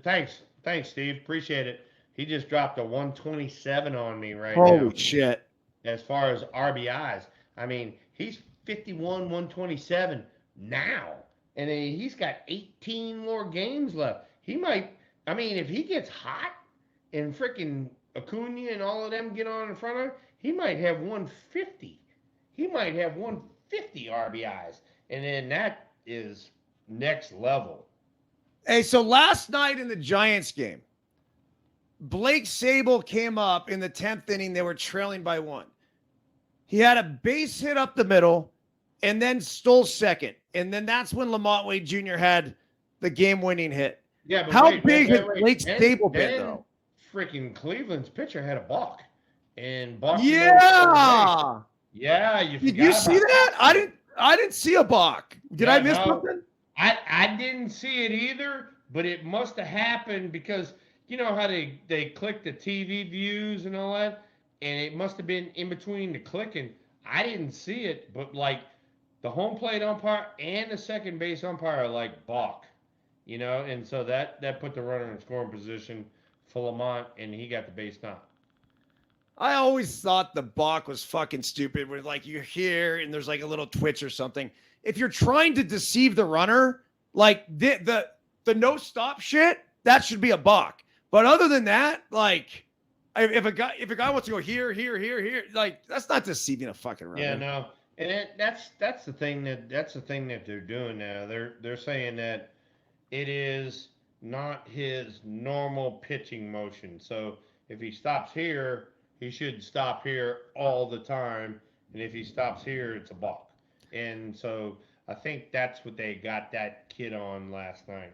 thanks, Steve, appreciate it. He just dropped a 127 on me right now. Holy shit. As far as RBIs, I mean, he's 51, 127 now, and he's got 18 more games left. He might. I mean, if he gets hot and freaking Acuna and all of them get on in front of him, he might have 150. He might have 150 RBIs, and then that is next level. Hey, so last night in the Giants game, Blake Sable came up in the 10th inning. They were trailing by 1. He had a base hit up the middle and then stole second. And then that's when Lamont Wade Jr. had the game-winning hit. Yeah, but how wait, big wait, has wait. Blake Sable been, though? Freaking Cleveland's pitcher had a balk, and Boston. Yeah. Yeah, Did you see that? I didn't see a balk. Did I miss something? I didn't see it either, but it must have happened because you know how they click the TV views and all that, and it must have been in between the clicking. I didn't see it, but like the home plate umpire and the second base umpire are like balk, and so that put the runner in scoring position for Lamont, and he got the base knock. I always thought the balk was fucking stupid where like you're here and there's like a little twitch or something. If you're trying to deceive the runner, like the no stop shit, that should be a balk. But other than that, like if a guy wants to go here, like that's not deceiving a fucking runner. Yeah, no. And that's the thing that they're doing now. They're saying that it is not his normal pitching motion. So if he stops here, he should stop here all the time, and if he stops here, it's a balk. And so I think that's what they got that kid on last night.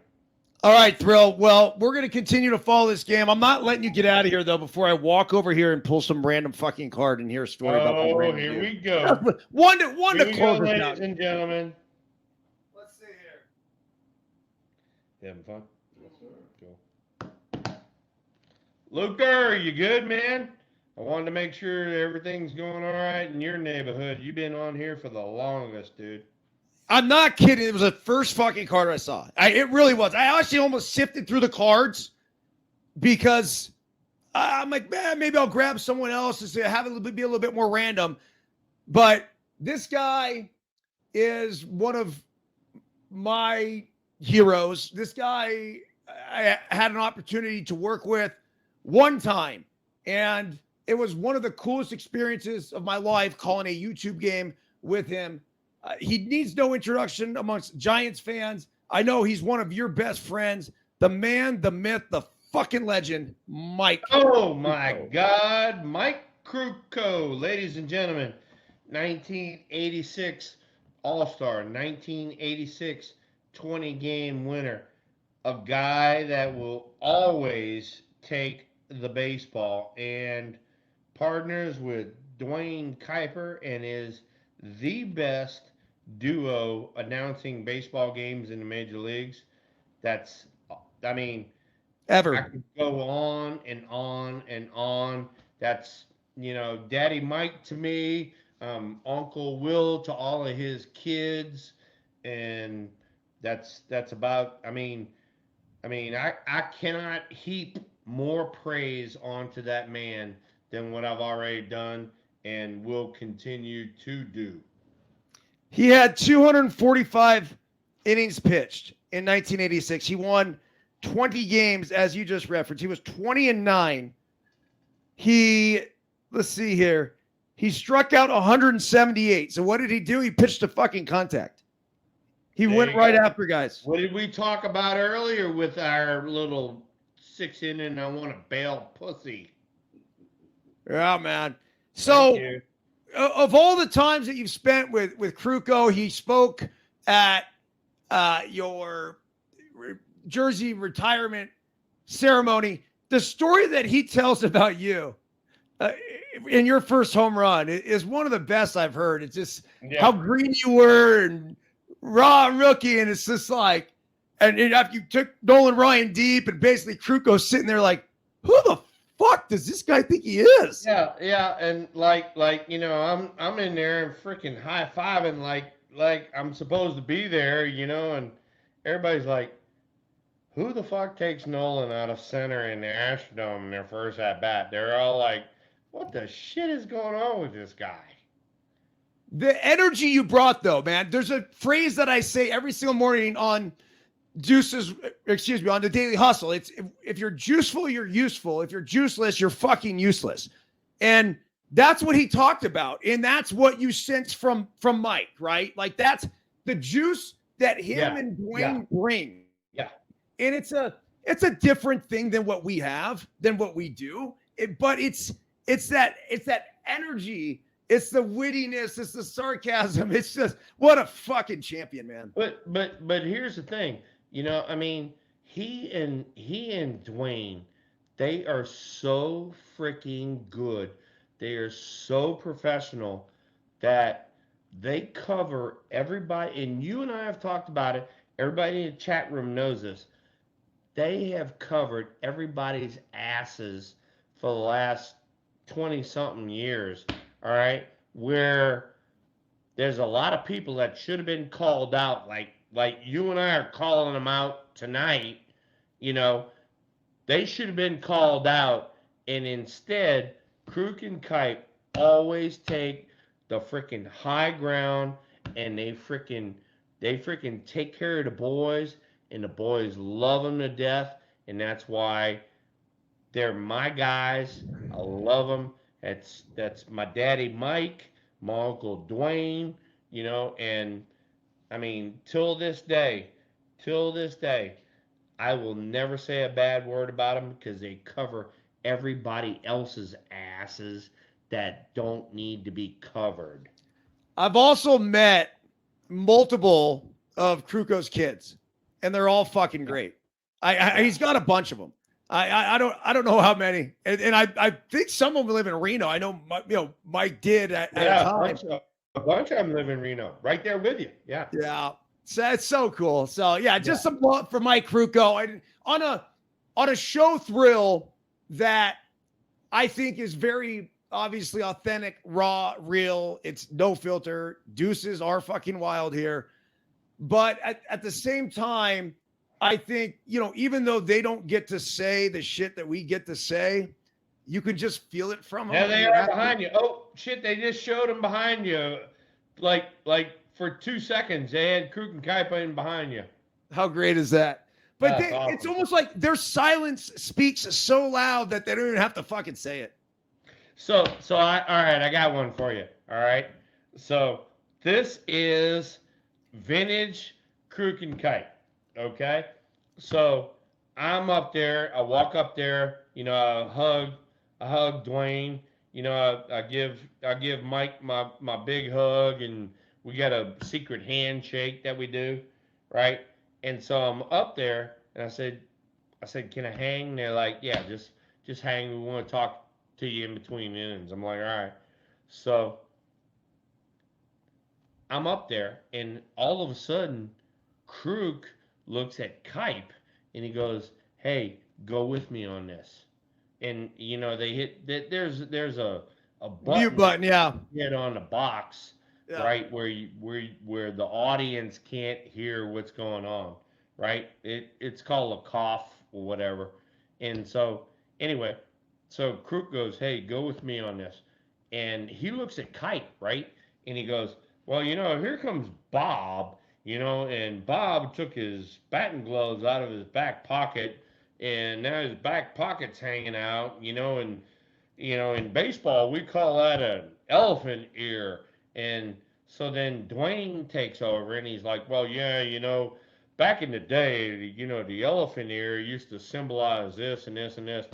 All right, Thrill. Well, we're going to continue to follow this game. I'm not letting you get out of here, though, before I walk over here and pull some random fucking card and hear a story about my random here dude. we go. One to close go, us ladies out. and gentlemen. Let's see here. You having fun? Yes, sir. Cool. Luker, you good, man? I wanted to make sure everything's going all right in your neighborhood. You've been on here for the longest, dude. I'm not kidding. It was the first fucking card I saw. It really was. I actually almost sifted through the cards because I'm like, man, maybe I'll grab someone else and say, have it be a little bit more random. But this guy is one of my heroes. This guy I had an opportunity to work with one time, and it was one of the coolest experiences of my life calling a YouTube game with him. He needs no introduction amongst Giants fans. I know he's one of your best friends, the man, the myth, the fucking legend, Mike. Oh my God, Mike Krukow, ladies and gentlemen, 1986 All-Star, 1986 20-game winner, a guy that will always take the baseball and partners with Dwayne Kuiper and is the best duo announcing baseball games in the major leagues. That's, I mean, Ever. I could go on and on and on. That's, Daddy Mike to me, Uncle Will to all of his kids, and that's about. I cannot heap more praise onto that man than what I've already done and will continue to do. He had 245 innings pitched in 1986. He won 20 games, as you just referenced. He was 20-9. Let's see here. He struck out 178. So what did he do? He pitched a fucking contact. He went right after guys. What did we talk about earlier with our little 6-inning I want to bail pussy? Yeah, man. So of all the times that you've spent with Krukow, he spoke at your jersey retirement ceremony. The story that he tells about you in your first home run is one of the best I've heard. It's just how green you were and raw rookie, and it's just like, and after you took Nolan Ryan deep, and basically Krukow sitting there like, who the fuck does this guy think he is? Yeah, and like I'm in there and freaking high fiving like I'm supposed to be there, and everybody's like, who the fuck takes Nolan out of center in the Astrodome in their first at bat? They're all like, what the shit is going on with this guy? The energy you brought, though, man. There's a phrase that I say every single morning on Deuces, on the Daily Hustle. It's if you're juiceful, you're useful. If you're juiceless, you're fucking useless. And that's what he talked about. And that's what you sense from Mike, right? Like that's the juice that him and Dwayne bring. Yeah. And it's a different thing than what we have, than what we do. But it's that energy. It's the wittiness. It's the sarcasm. It's just, what a fucking champion, man. But here's the thing. He and Dwayne, they are so freaking good. They are so professional that they cover everybody. And you and I have talked about it. Everybody in the chat room knows this. They have covered everybody's asses for the last 20-something years. All right, where there's a lot of people that should have been called out, like you and I are calling them out tonight. They should have been called out, and instead, Kruk and Kipe always take the freaking high ground, and they freaking take care of the boys, and the boys love them to death, and that's why they're my guys. I love them. That's my daddy Mike, my uncle Dwayne, and I mean, till this day, I will never say a bad word about them because they cover everybody else's asses that don't need to be covered. I've also met multiple of Krukow's kids, and they're all fucking great. He's got a bunch of them. I don't know how many, and I think some of them live in Reno. I know, Mike did at a time. A bunch of them live in Reno, right there with you. Yeah. So it's so cool. So just some love for Mike Krukow, and on a show thrill that I think is very obviously authentic, raw, real. It's no filter. Deuces are fucking wild here. But at the same time, I think, even though they don't get to say the shit that we get to say, you can just feel it from them. There they are behind you. Oh, shit, they just showed them behind you. Like for 2 seconds, they had Kruk and Kaipa in behind you. How great is that? But That's awesome. It's almost like their silence speaks so loud that they don't even have to fucking say it. So all right, I got one for you. All right. So this is vintage Kruk and Kite. Okay. So I'm up there. I walk up there. I hug Dwayne. I give Mike my big hug, and we got a secret handshake that we do, right? And so I'm up there, and I said, can I hang? And they're like, yeah, just hang. We want to talk to you in between innings. I'm like, all right. So I'm up there, and all of a sudden, Kruk looks at Kipe, and he goes, hey, go with me on this. And they hit that. There's a button, mute button, yeah, hit on the box, yeah. right, where the audience can't hear what's going on, right? It's called a cough or whatever. And so anyway, so Kruk goes, hey, go with me on this, and he looks at Kite, right, and he goes, well, here comes Bob, and Bob took his batting gloves out of his back pocket. And now his back pocket's hanging out, and in baseball we call that an elephant ear. And so then Dwayne takes over, and he's like, well, yeah, back in the day, the elephant ear used to symbolize this and this and this.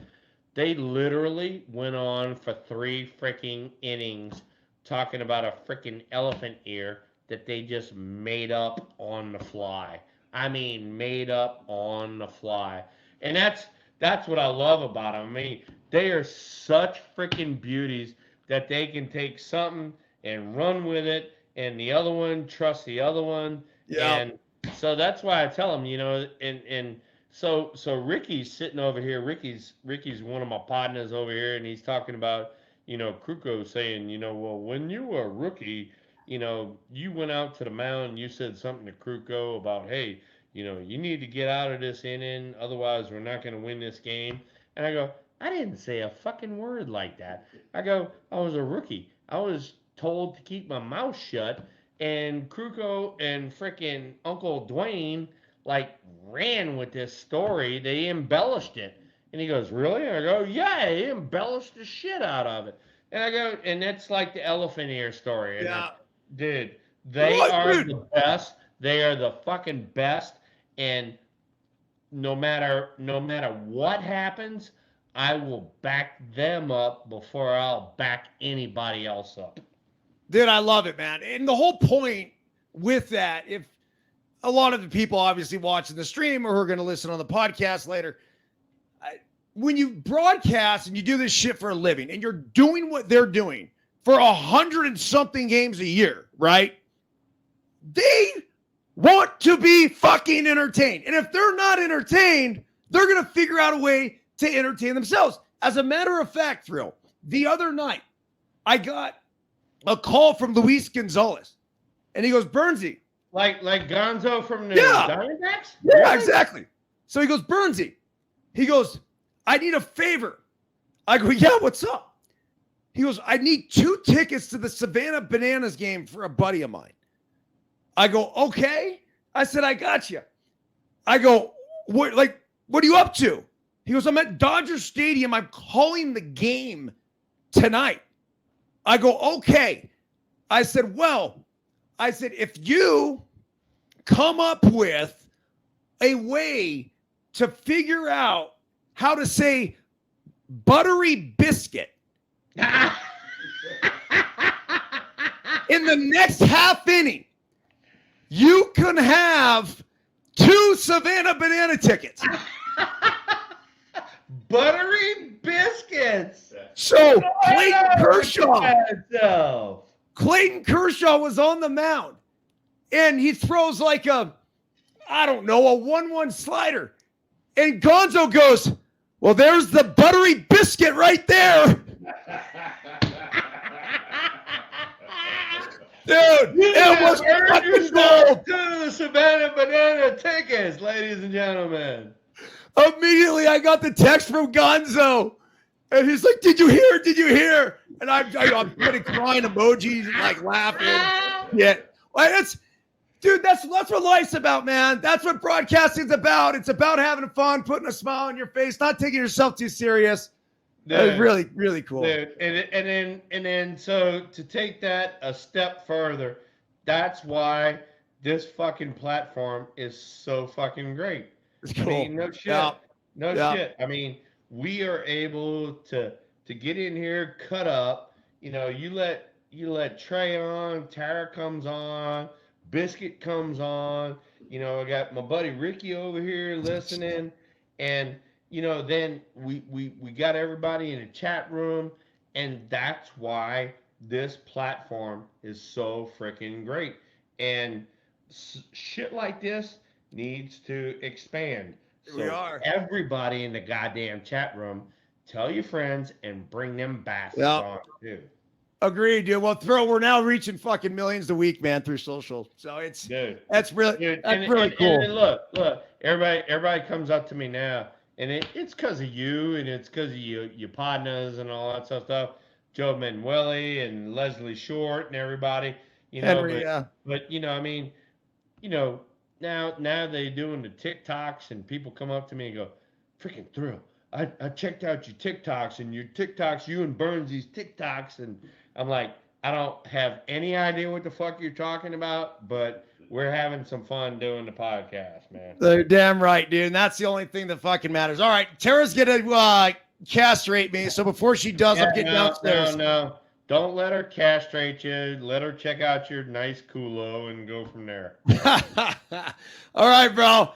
They literally went on for 3 freaking innings talking about a freaking elephant ear that they just made up on the fly. I mean, made up on the fly. And that's what I love about them. I mean, they are such freaking beauties that they can take something and run with it, and the other one trusts the other one. Yeah. And so that's why I tell them, and so Ricky's sitting over here. Ricky's one of my partners over here, and he's talking about, Kruko saying, well, when you were a rookie, you went out to the mound and you said something to Kruko about, hey, you need to get out of this inning, otherwise we're not going to win this game. And I go, I didn't say a fucking word like that. I go, I was a rookie. I was told to keep my mouth shut, and Kruko and frickin' Uncle Dwayne, ran with this story. They embellished it. And he goes, really? I go, yeah, he embellished the shit out of it. And I go, and that's like the elephant ear story. And dude, they are the best. They are the fucking best. And no matter what happens, I will back them up before I'll back anybody else up. Dude, I love it, man. And the whole point with that, if a lot of the people obviously watching the stream or who are going to listen on the podcast later, when you broadcast and you do this shit for a living and you're doing what they're doing for 100 and something games a year, right? They want to be fucking entertained. And if they're not entertained, they're going to figure out a way to entertain themselves. As a matter of fact, Thrill, the other night, I got a call from Luis Gonzalez. And he goes, Burnsy. Like Gonzo from the Diamondbacks? Yeah, really? Exactly. So he goes, Burnsy. He goes, I need a favor. I go, yeah, what's up? He goes, I need 2 tickets to the Savannah Bananas game for a buddy of mine. I go, okay. I said, I got you. I go, what are you up to? He goes, I'm at Dodger Stadium. I'm calling the game tonight. I go, okay. I said, if you come up with a way to figure out how to say buttery biscuit in the next half inning, you can have 2 Savannah Banana tickets. Buttery biscuits. So Clayton Kershaw was on the mound, and he throws like a 1-1 slider. And Gonzo goes, well, there's the buttery biscuit right there. it was fucking gold. To the Savannah Banana tickets, ladies and gentlemen. Immediately, I got the text from Gonzo, and he's like, "Did you hear? Did you hear?" And I'm putting crying emojis, like laughing. Yeah, well, dude. That's what life's about, man. That's what broadcasting's about. It's about having fun, putting a smile on your face, not taking yourself too serious. Dude, really, really cool. Dude, and then so to take that a step further, that's why this fucking platform is so fucking great. It's cool. I mean, no shit. Yeah. No Yeah. shit. I mean, we are able to get in here, cut up. You know, you let Trey on, Tara comes on, Biscuit comes on. You know, I got my buddy Ricky over here listening, and you know, then we got everybody in a chat room, and that's why this platform is so freaking great. And shit like this needs to expand. So We are. everybody in the goddamn chat room, tell your friends and bring them bastards on too. Agreed, dude. Well, we're now reaching fucking millions a week, man, through social. So that's really cool. And look, everybody comes up to me now, and it's because of you, and it's because of your partners and all that stuff. Joe Manueli and Leslie Short and everybody, you know. Henry, but you know, I mean, you know, now they're doing the TikToks, and people come up to me and go, "Freaking Thrill, I checked out your TikToks, and your TikToks, you and Burns these TikToks," and I'm like, I don't have any idea what the fuck you're talking about, but we're having some fun doing the podcast, man. They're damn right, dude. And that's the only thing that fucking matters. All right, Tara's gonna castrate me. So before she does, I'm getting downstairs. No. Don't let her castrate you. Let her check out your nice culo and go from there. All right, bro.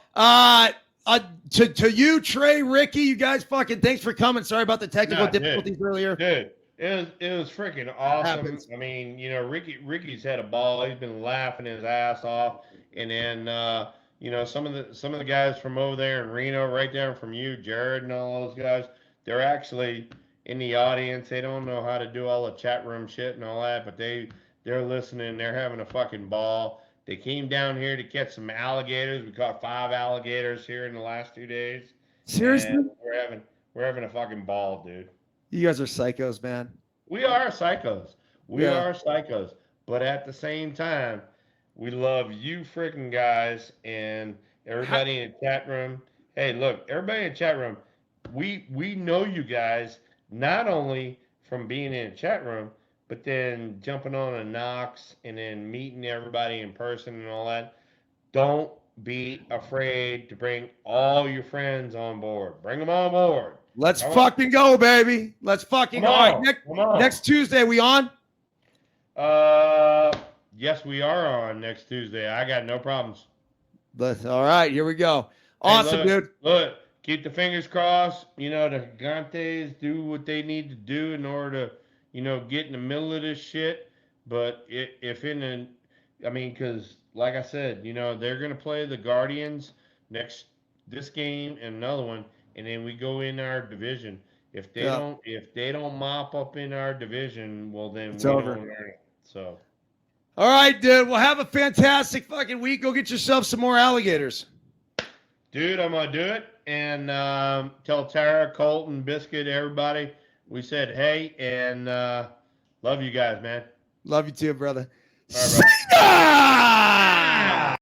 To you, Trey, Ricky, you guys fucking thanks for coming. Sorry about the technical difficulties earlier. Dude, it was freaking awesome. I mean, you know, Ricky's had a ball. He's been laughing his ass off. And then you know, some of the guys from over there in Reno, right down from you, Jared and all those guys, they're actually in the audience. They don't know how to do all the chat room shit and all that, but they're listening. They're having a fucking ball. They came down here to catch some alligators. We caught 5 alligators here in the last 2 days. Seriously? And we're having a fucking ball, dude. You guys are psychos, man. We are psychos. We are psychos. But at the same time, we love you freaking guys and everybody in the chat room. Hey, look, everybody in the chat room, we know you guys not only from being in a chat room, but then jumping on a Knox and then meeting everybody in person and all that. Don't be afraid to bring all your friends on board. Bring them on board. Let's fucking go, baby. Let's fucking go. All right, next Tuesday, we on? Yes, we are on next Tuesday. I got no problems. All right, here we go. Awesome, hey, dude. Look, keep the fingers crossed. You know, the Gigantes do what they need to do in order to, you know, get in the middle of this shit. But because like I said, you know, they're gonna play the Guardians this game and another one, and then we go in our division. If they don't mop up in our division, well then it's over. Don't earn it. So. All right, dude. Well, have a fantastic fucking week. Go get yourself some more alligators. Dude, I'm going to do it. And tell Tara, Colton, Biscuit, everybody, we said hey, and love you guys, man. Love you too, brother. All right,